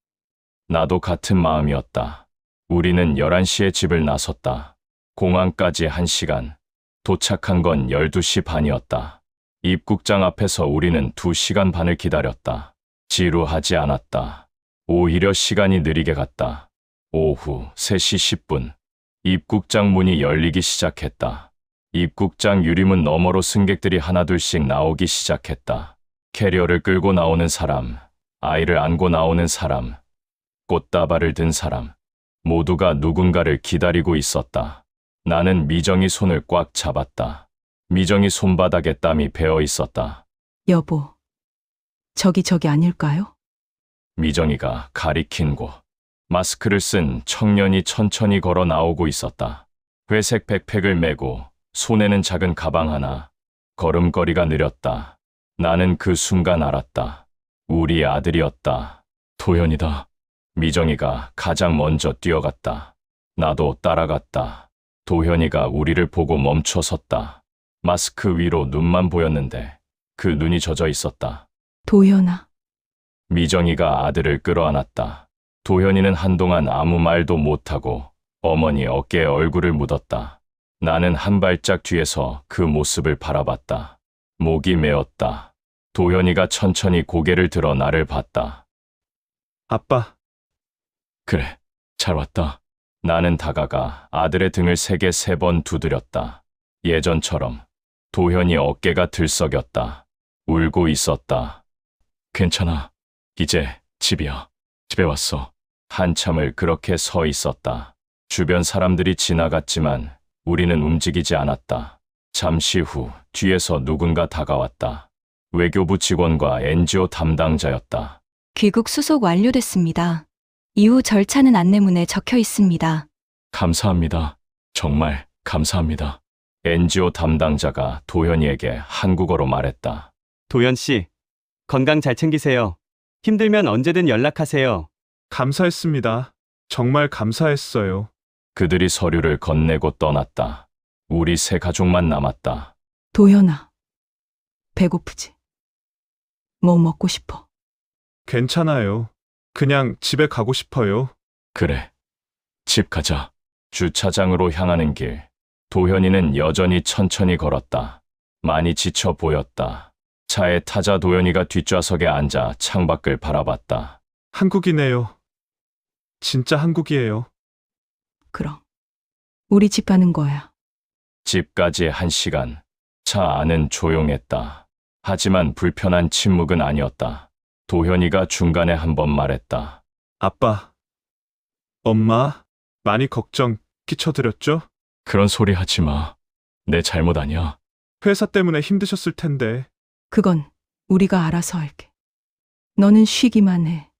나도 같은 마음이었다. 우리는 11시에 집을 나섰다. 공항까지 1시간. 도착한 건 12시 반이었다. 입국장 앞에서 우리는 2시간 반을 기다렸다. 지루하지 않았다. 오히려 시간이 느리게 갔다. 오후 3시 10분. 입국장 문이 열리기 시작했다. 입국장 유리문 너머로 승객들이 하나둘씩 나오기 시작했다. 캐리어를 끌고 나오는 사람, 아이를 안고 나오는 사람, 꽃다발을 든 사람, 모두가 누군가를 기다리고 있었다. 나는 미정이 손을 꽉 잡았다. 미정이 손바닥에 땀이 배어 있었다. 여보, 저기 아닐까요? 미정이가 가리킨 곳. 마스크를 쓴 청년이 천천히 걸어 나오고 있었다. 회색 백팩을 메고 손에는 작은 가방 하나. 걸음걸이가 느렸다. 나는 그 순간 알았다. 우리 아들이었다. 도현이다. 미정이가 가장 먼저 뛰어갔다. 나도 따라갔다. 도현이가 우리를 보고 멈춰섰다. 마스크 위로 눈만 보였는데 그 눈이 젖어 있었다. 도현아. 미정이가 아들을 끌어안았다. 도현이는 한동안 아무 말도 못하고 어머니 어깨에 얼굴을 묻었다. 나는 한 발짝 뒤에서 그 모습을 바라봤다. 목이 메었다. 도현이가 천천히 고개를 들어 나를 봤다. 아빠. 그래, 잘 왔다. 나는 다가가 아들의 등을 세게 3번 두드렸다. 예전처럼. 도현이 어깨가 들썩였다. 울고 있었다. 괜찮아. 이제 집이야. 집에 왔어. 한참을 그렇게 서 있었다. 주변 사람들이 지나갔지만 우리는 움직이지 않았다. 잠시 후 뒤에서 누군가 다가왔다. 외교부 직원과 NGO 담당자였다. 귀국 수속 완료됐습니다. 이후 절차는 안내문에 적혀 있습니다. 감사합니다. 정말 감사합니다. NGO 담당자가 도현이에게 한국어로 말했다. 도현 씨, 건강 잘 챙기세요. 힘들면 언제든 연락하세요. 감사했습니다. 정말 감사했어요. 그들이 서류를 건네고 떠났다. 우리 3 가족만 남았다. 도현아, 배고프지? 뭐 먹고 싶어? 괜찮아요. 그냥 집에 가고 싶어요. 그래, 집 가자. 주차장으로 향하는 길. 도현이는 여전히 천천히 걸었다. 많이 지쳐 보였다. 차에 타자 도현이가 뒷좌석에 앉아 창밖을 바라봤다. 한국이네요. 진짜 한국이에요. 그럼 우리 집 가는 거야. 집까지 1시간. 차 안은 조용했다. 하지만 불편한 침묵은 아니었다. 도현이가 중간에 한 번 말했다. 아빠, 엄마, 많이 걱정 끼쳐드렸죠? 그런 소리 하지 마. 내 잘못 아니야. 회사 때문에 힘드셨을 텐데. 그건 우리가 알아서 할게. 너는 쉬기만 해.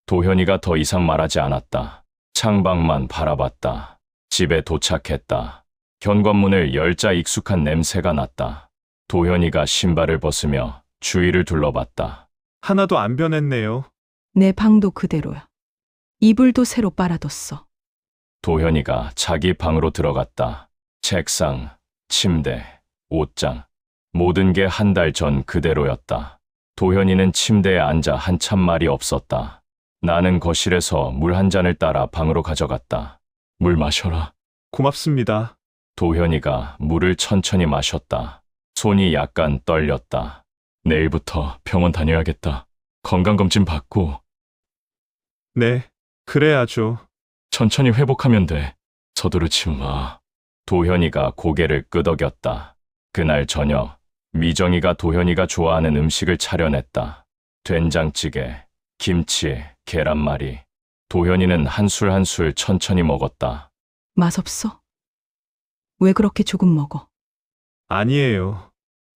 도현이가 더 이상 말하지 않았다. 창밖만 바라봤다. 집에 도착했다. 현관문을 열자 익숙한 냄새가 났다. 도현이가 신발을 벗으며 주위를 둘러봤다. 하나도 안 변했네요. 내 방도 그대로야. 이불도 새로 빨아뒀어. 도현이가 자기 방으로 들어갔다. 책상, 침대, 옷장. 모든 게 한 달 전 그대로였다. 도현이는 침대에 앉아 한참 말이 없었다. 나는 거실에서 물 한 잔을 따라 방으로 가져갔다. 물 마셔라. 고맙습니다. 도현이가 물을 천천히 마셨다. 손이 약간 떨렸다. 내일부터 병원 다녀야겠다. 건강검진 받고. 네, 그래야죠. 천천히 회복하면 돼. 서두르지 마. 도현이가 고개를 끄덕였다. 그날 저녁, 미정이가 도현이가 좋아하는 음식을 차려냈다. 된장찌개, 김치, 계란말이. 도현이는 한 술 한 술 천천히 먹었다. 맛없어? 왜 그렇게 조금 먹어? 아니에요.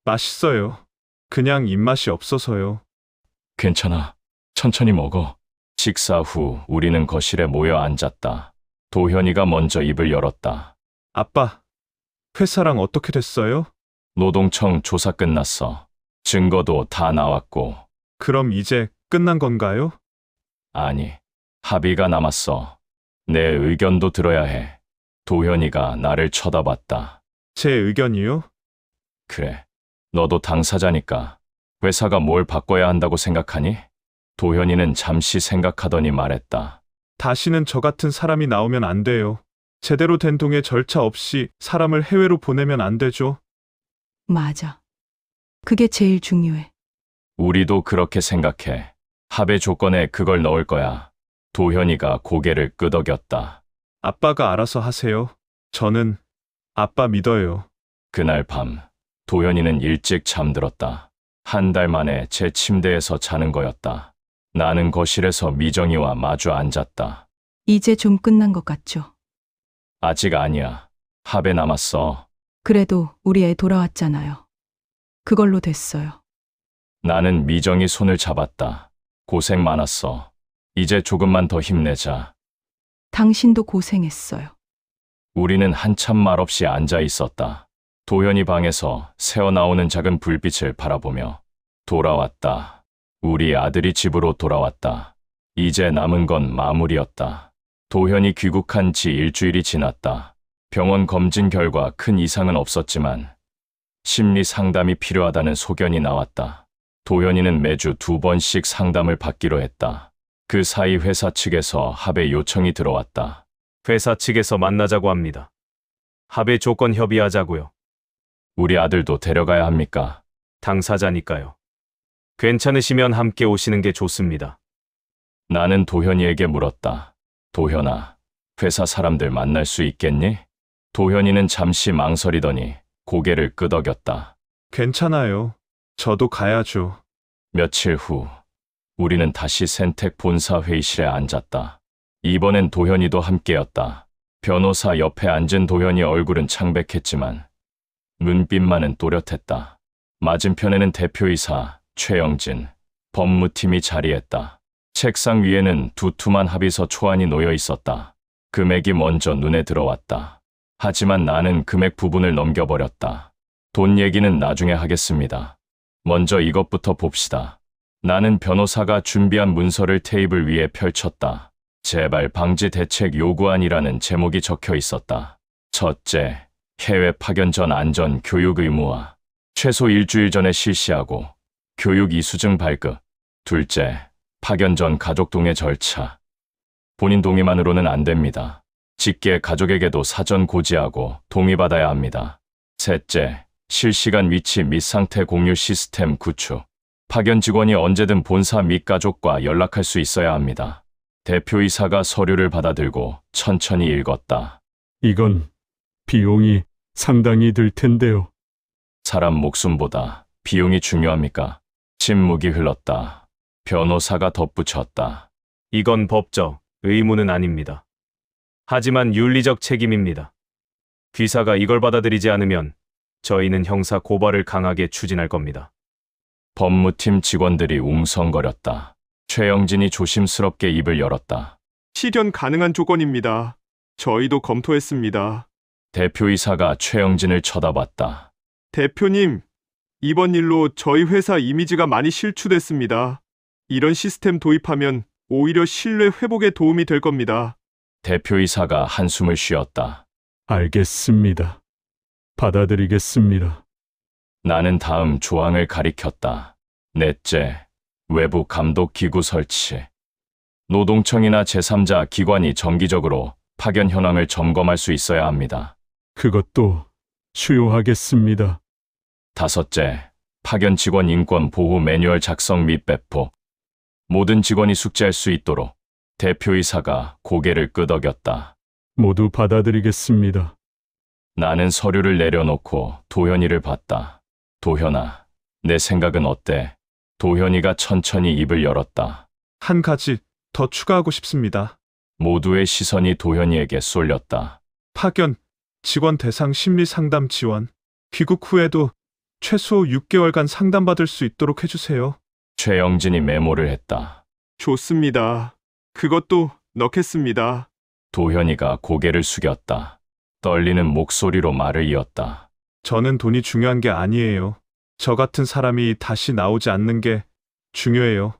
맛있어요. 그냥 입맛이 없어서요. 괜찮아. 천천히 먹어. 식사 후 우리는 거실에 모여 앉았다. 도현이가 먼저 입을 열었다. 아빠, 회사랑 어떻게 됐어요? 노동청 조사 끝났어. 증거도 다 나왔고. 그럼 이제 끝난 건가요? 아니, 합의가 남았어. 내 의견도 들어야 해. 도현이가 나를 쳐다봤다. 제 의견이요? 그래. 너도 당사자니까 회사가 뭘 바꿔야 한다고 생각하니? 도현이는 잠시 생각하더니 말했다. 다시는 저 같은 사람이 나오면 안 돼요. 제대로 된 동의 절차 없이 사람을 해외로 보내면 안 되죠. 맞아. 그게 제일 중요해. 우리도 그렇게 생각해. 합의 조건에 그걸 넣을 거야. 도현이가 고개를 끄덕였다. 아빠가 알아서 하세요. 저는 아빠 믿어요. 그날 밤 도현이는 일찍 잠들었다. 한 달 만에 제 침대에서 자는 거였다. 나는 거실에서 미정이와 마주 앉았다. 이제 좀 끝난 것 같죠? 아직 아니야. 합에 남았어. 그래도 우리 애 돌아왔잖아요. 그걸로 됐어요. 나는 미정이 손을 잡았다. 고생 많았어. 이제 조금만 더 힘내자. 당신도 고생했어요. 우리는 한참 말없이 앉아 있었다. 도현이 방에서 새어나오는 작은 불빛을 바라보며 돌아왔다. 우리 아들이 집으로 돌아왔다. 이제 남은 건 마무리였다. 도현이 귀국한 지 일주일이 지났다. 병원 검진 결과 큰 이상은 없었지만 심리 상담이 필요하다는 소견이 나왔다. 도현이는 매주 2번씩 상담을 받기로 했다. 그 사이 회사 측에서 합의 요청이 들어왔다. 회사 측에서 만나자고 합니다. 합의 조건 협의하자고요. 우리 아들도 데려가야 합니까? 당사자니까요. 괜찮으시면 함께 오시는 게 좋습니다. 나는 도현이에게 물었다. 도현아, 회사 사람들 만날 수 있겠니? 도현이는 잠시 망설이더니 고개를 끄덕였다. 괜찮아요. 저도 가야죠. 며칠 후 우리는 다시 센텍 본사 회의실에 앉았다. 이번엔 도현이도 함께였다. 변호사 옆에 앉은 도현이 얼굴은 창백했지만 눈빛만은 또렷했다. 맞은편에는 대표이사 최영진, 법무팀이 자리했다. 책상 위에는 두툼한 합의서 초안이 놓여 있었다. 금액이 먼저 눈에 들어왔다. 하지만 나는 금액 부분을 넘겨버렸다. 돈 얘기는 나중에 하겠습니다. 먼저 이것부터 봅시다. 나는 변호사가 준비한 문서를 테이블 위에 펼쳤다. 재발 방지 대책 요구안이라는 제목이 적혀 있었다. 첫째, 해외 파견 전 안전 교육 의무화. 최소 일주일 전에 실시하고 교육 이수증 발급. 둘째, 파견 전 가족 동의 절차. 본인 동의만으로는 안 됩니다. 직계 가족에게도 사전 고지하고 동의받아야 합니다. 셋째, 실시간 위치 및 상태 공유 시스템 구축. 파견 직원이 언제든 본사 및 가족과 연락할 수 있어야 합니다. 대표이사가 서류를 받아들고 천천히 읽었다. 이건 비용이 상당히 들 텐데요. 사람 목숨보다 비용이 중요합니까? 침묵이 흘렀다. 변호사가 덧붙였다. 이건 법적 의무는 아닙니다. 하지만 윤리적 책임입니다. 귀사가 이걸 받아들이지 않으면 저희는 형사 고발을 강하게 추진할 겁니다. 법무팀 직원들이 웅성거렸다. 최영진이 조심스럽게 입을 열었다. 실현 가능한 조건입니다. 저희도 검토했습니다. 대표이사가 최영진을 쳐다봤다. 대표님, 이번 일로 저희 회사 이미지가 많이 실추됐습니다. 이런 시스템 도입하면 오히려 신뢰 회복에 도움이 될 겁니다. 대표이사가 한숨을 쉬었다. 알겠습니다. 받아들이겠습니다. 나는 다음 조항을 가리켰다. 넷째, 외부 감독 기구 설치. 노동청이나 제3자 기관이 정기적으로 파견 현황을 점검할 수 있어야 합니다. 그것도 수용하겠습니다. 다섯째, 파견 직원 인권 보호 매뉴얼 작성 및 배포. 모든 직원이 숙지할 수 있도록. 대표이사가 고개를 끄덕였다. 모두 받아들이겠습니다. 나는 서류를 내려놓고 도현이를 봤다. 도현아, 내 생각은 어때? 도현이가 천천히 입을 열었다. 한 가지 더 추가하고 싶습니다. 모두의 시선이 도현이에게 쏠렸다. 파견, 직원 대상 심리 상담 지원. 귀국 후에도 최소 6개월간 상담받을 수 있도록 해주세요. 최영진이 메모를 했다. 좋습니다. 그것도 넣겠습니다. 도현이가 고개를 숙였다. 떨리는 목소리로 말을 이었다. 저는 돈이 중요한 게 아니에요. 저 같은 사람이 다시 나오지 않는 게 중요해요.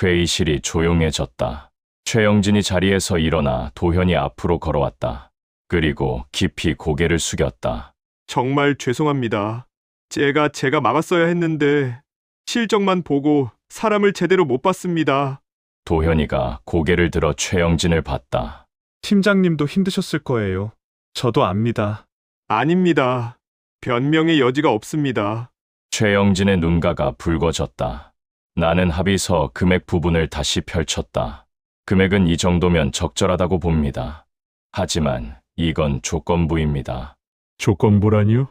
회의실이 조용해졌다. 최영진이 자리에서 일어나 도현이 앞으로 걸어왔다. 그리고 깊이 고개를 숙였다. 정말 죄송합니다. 제가 막았어야 했는데 실적만 보고 사람을 제대로 못 봤습니다. 도현이가 고개를 들어 최영진을 봤다. 팀장님도 힘드셨을 거예요. 저도 압니다. 아닙니다. 변명의 여지가 없습니다. 최영진의 눈가가 붉어졌다. 나는 합의서 금액 부분을 다시 펼쳤다. 금액은 이 정도면 적절하다고 봅니다. 하지만 이건 조건부입니다. 조건부라니요?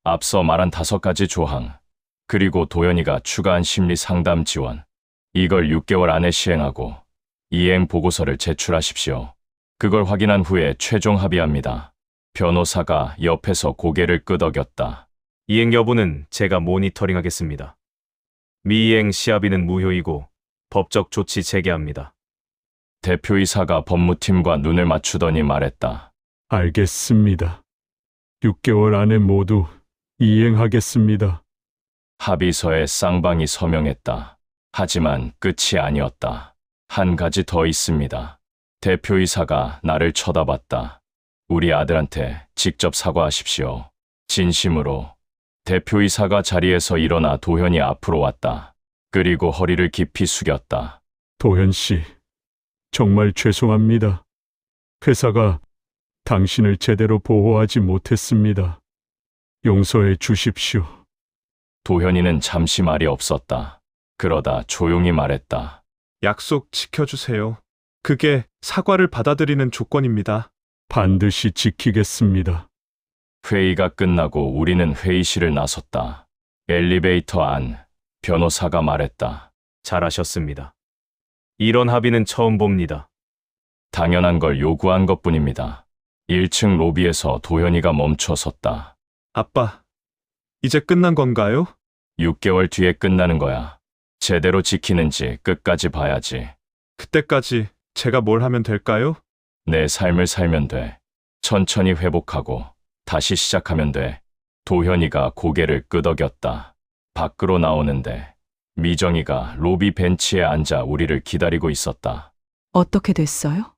앞서 말한 5가지 조항, 그리고 도현이가 추가한 심리 상담 지원. 이걸 6개월 안에 시행하고 이행 보고서를 제출하십시오. 그걸 확인한 후에 최종 합의합니다. 변호사가 옆에서 고개를 끄덕였다. 이행 여부는 제가 모니터링하겠습니다. 미이행 시합의는 무효이고 법적 조치 재개합니다. 대표이사가 법무팀과 눈을 맞추더니 말했다. 알겠습니다. 6개월 안에 모두 이행하겠습니다. 합의서에 쌍방이 서명했다. 하지만 끝이 아니었다. 한 가지 더 있습니다. 대표이사가 나를 쳐다봤다. 우리 아들한테 직접 사과하십시오. 진심으로. 대표이사가 자리에서 일어나 도현이 앞으로 왔다. 그리고 허리를 깊이 숙였다. 도현 씨, 정말 죄송합니다. 회사가 당신을 제대로 보호하지 못했습니다. 용서해 주십시오. 도현이는 잠시 말이 없었다. 그러다 조용히 말했다. 약속 지켜주세요. 그게 사과를 받아들이는 조건입니다. 반드시 지키겠습니다. 회의가 끝나고 우리는 회의실을 나섰다. 엘리베이터 안, 변호사가 말했다. 잘하셨습니다. 이런 합의는 처음 봅니다. 당연한 걸 요구한 것뿐입니다. 1층 로비에서 도현이가 멈춰섰다. 아빠, 이제 끝난 건가요? 6개월 뒤에 끝나는 거야. 제대로 지키는지 끝까지 봐야지. 그때까지 제가 뭘 하면 될까요? 내 삶을 살면 돼. 천천히 회복하고 다시 시작하면 돼. 도현이가 고개를 끄덕였다. 밖으로 나오는데 미정이가 로비 벤치에 앉아 우리를 기다리고 있었다. 어떻게 됐어요?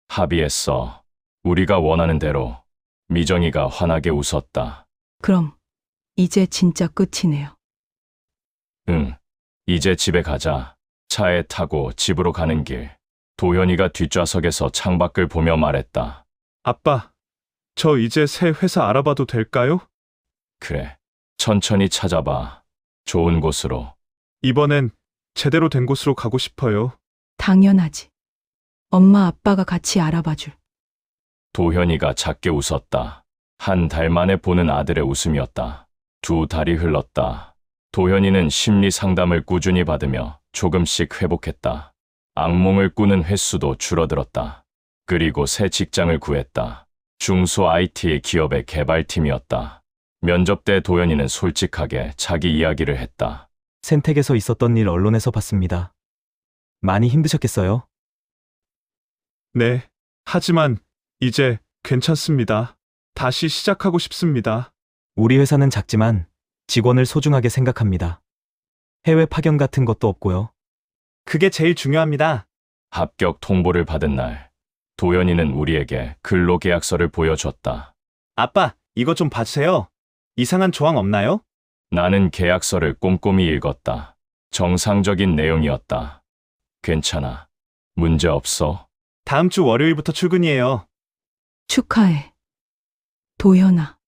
합의했어. 우리가 원하는 대로. 미정이가 환하게 웃었다. 그럼 이제 진짜 끝이네요. 응. 이제 집에 가자. 차에 타고 집으로 가는 길. 도현이가 뒷좌석에서 창밖을 보며 말했다. 아빠, 저 이제 새 회사 알아봐도 될까요? 그래. 천천히 찾아봐. 좋은 곳으로. 이번엔 제대로 된 곳으로 가고 싶어요. 당연하지. 엄마 아빠가 같이 알아봐줄. 도현이가 작게 웃었다. 한 달 만에 보는 아들의 웃음이었다. 2달이 흘렀다. 도현이는 심리 상담을 꾸준히 받으며 조금씩 회복했다. 악몽을 꾸는 횟수도 줄어들었다. 그리고 새 직장을 구했다. 중소 IT 기업의 개발팀이었다. 면접 때 도현이는 솔직하게 자기 이야기를 했다. 센텍에서 있었던 일 언론에서 봤습니다. 많이 힘드셨겠어요? 네, 하지만 이제 괜찮습니다. 다시 시작하고 싶습니다. 우리 회사는 작지만 직원을 소중하게 생각합니다. 해외 파견 같은 것도 없고요. 그게 제일 중요합니다. 합격 통보를 받은 날, 도현이는 우리에게 근로계약서를 보여줬다. 아빠, 이거 좀 봐주세요. 이상한 조항 없나요? 나는 계약서를 꼼꼼히 읽었다. 정상적인 내용이었다. 괜찮아. 문제 없어. 다음 주 월요일부터 출근이에요. 축하해. 도현아.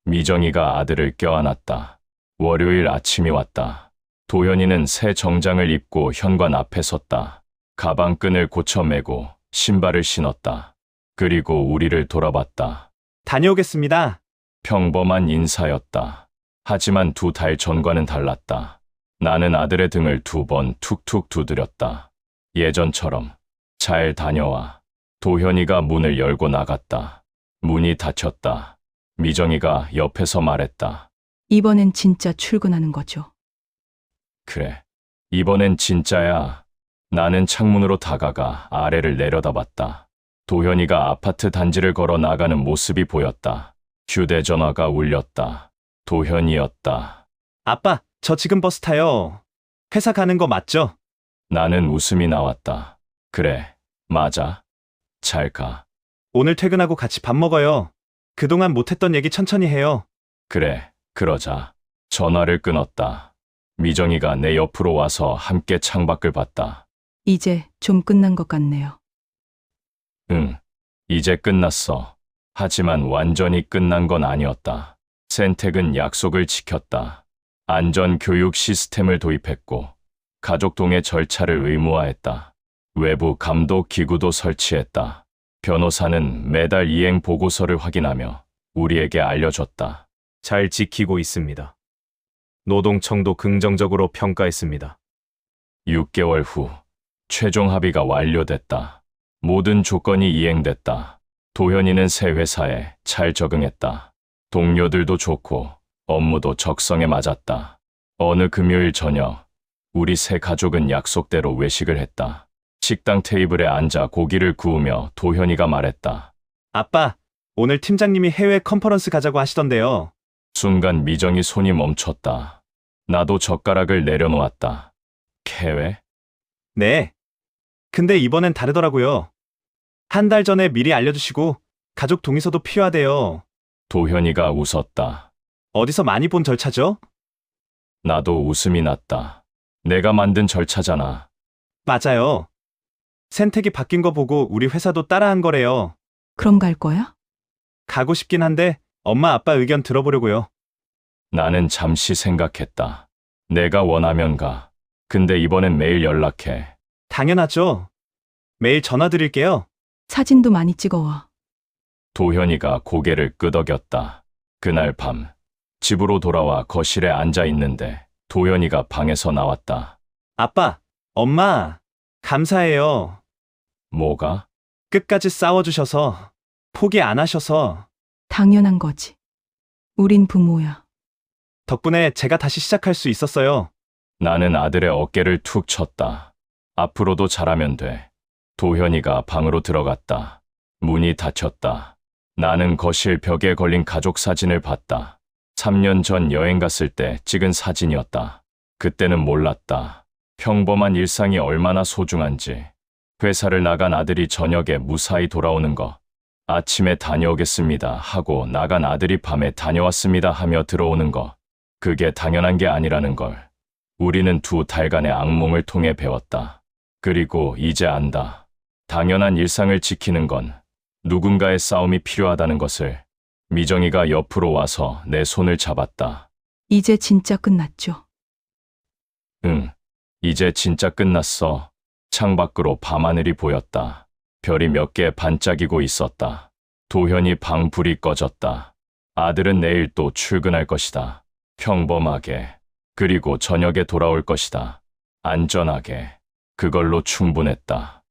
미정이가 아들을 껴안았다. 월요일 아침이 왔다. 도현이는 새 정장을 입고 현관 앞에 섰다. 가방끈을 고쳐 매고 신발을 신었다. 그리고 우리를 돌아봤다. 다녀오겠습니다. 평범한 인사였다. 하지만 2달 전과는 달랐다. 나는 아들의 등을 2번 툭툭 두드렸다. 예전처럼 잘 다녀와. 도현이가 문을 열고 나갔다. 문이 닫혔다. 미정이가 옆에서 말했다. 이번엔 진짜 출근하는 거죠. 그래. 이번엔 진짜야. 나는 창문으로 다가가 아래를 내려다봤다. 도현이가 아파트 단지를 걸어 나가는 모습이 보였다. 휴대전화가 울렸다. 도현이였다. 아빠, 저 지금 버스 타요. 회사 가는 거 맞죠? 나는 웃음이 나왔다. 그래, 맞아. 잘 가. 오늘 퇴근하고 같이 밥 먹어요. 그동안 못했던 얘기 천천히 해요. 그래, 그러자. 전화를 끊었다. 미정이가 내 옆으로 와서 함께 창밖을 봤다. 이제 좀 끝난 것 같네요. 응, 이제 끝났어. 하지만 완전히 끝난 건 아니었다. 센택은 약속을 지켰다. 안전교육 시스템을 도입했고, 가족동의 절차를 의무화했다. 외부 감독 기구도 설치했다. 변호사는 매달 이행 보고서를 확인하며 우리에게 알려줬다. 잘 지키고 있습니다. 노동청도 긍정적으로 평가했습니다. 6개월 후, 최종 합의가 완료됐다. 모든 조건이 이행됐다. 도현이는 새 회사에 잘 적응했다. 동료들도 좋고 업무도 적성에 맞았다. 어느 금요일 저녁, 우리 세 가족은 약속대로 외식을 했다. 식당 테이블에 앉아 고기를 구우며 도현이가 말했다. 아빠, 오늘 팀장님이 해외 컨퍼런스 가자고 하시던데요. 순간 미정이 손이 멈췄다. 나도 젓가락을 내려놓았다. 해외? 네. 근데 이번엔 다르더라고요. 한 달 전에 미리 알려주시고 가족 동의서도 필요하대요. 도현이가 웃었다. 어디서 많이 본 절차죠? 나도 웃음이 났다. 내가 만든 절차잖아. 맞아요. 센택이 바뀐 거 보고 우리 회사도 따라한 거래요. 그럼 갈 거야? 가고 싶긴 한데 엄마 아빠 의견 들어보려고요. 나는 잠시 생각했다. 내가 원하면 가. 근데 이번엔 매일 연락해. 당연하죠. 매일 전화 드릴게요. 사진도 많이 찍어와. 도현이가 고개를 끄덕였다. 그날 밤, 집으로 돌아와 거실에 앉아 있는데 도현이가 방에서 나왔다. 아빠, 엄마, 감사해요. 뭐가? 끝까지 싸워주셔서, 포기 안 하셔서. 당연한 거지. 우린 부모야. 덕분에 제가 다시 시작할 수 있었어요. 나는 아들의 어깨를 툭 쳤다. 앞으로도 잘하면 돼. 도현이가 방으로 들어갔다. 문이 닫혔다. 나는 거실 벽에 걸린 가족 사진을 봤다. 3년 전 여행 갔을 때 찍은 사진이었다. 그때는 몰랐다. 평범한 일상이 얼마나 소중한지. 회사를 나간 아들이 저녁에 무사히 돌아오는 거. 아침에 다녀오겠습니다 하고 나간 아들이 밤에 다녀왔습니다 하며 들어오는 거. 그게 당연한 게 아니라는 걸. 우리는 2달간의 악몽을 통해 배웠다. 그리고 이제 안다. 당연한 일상을 지키는 건 누군가의 싸움이 필요하다는 것을. 미정이가 옆으로 와서 내 손을 잡았다. 이제 진짜 끝났죠? 응, 이제 진짜 끝났어. 창밖으로 밤하늘이 보였다. 별이 몇 개 반짝이고 있었다. 도현이 방 불이 꺼졌다. 아들은 내일 또 출근할 것이다. 평범하게. 그리고 저녁에 돌아올 것이다. 안전하게. 그걸로 충분했다.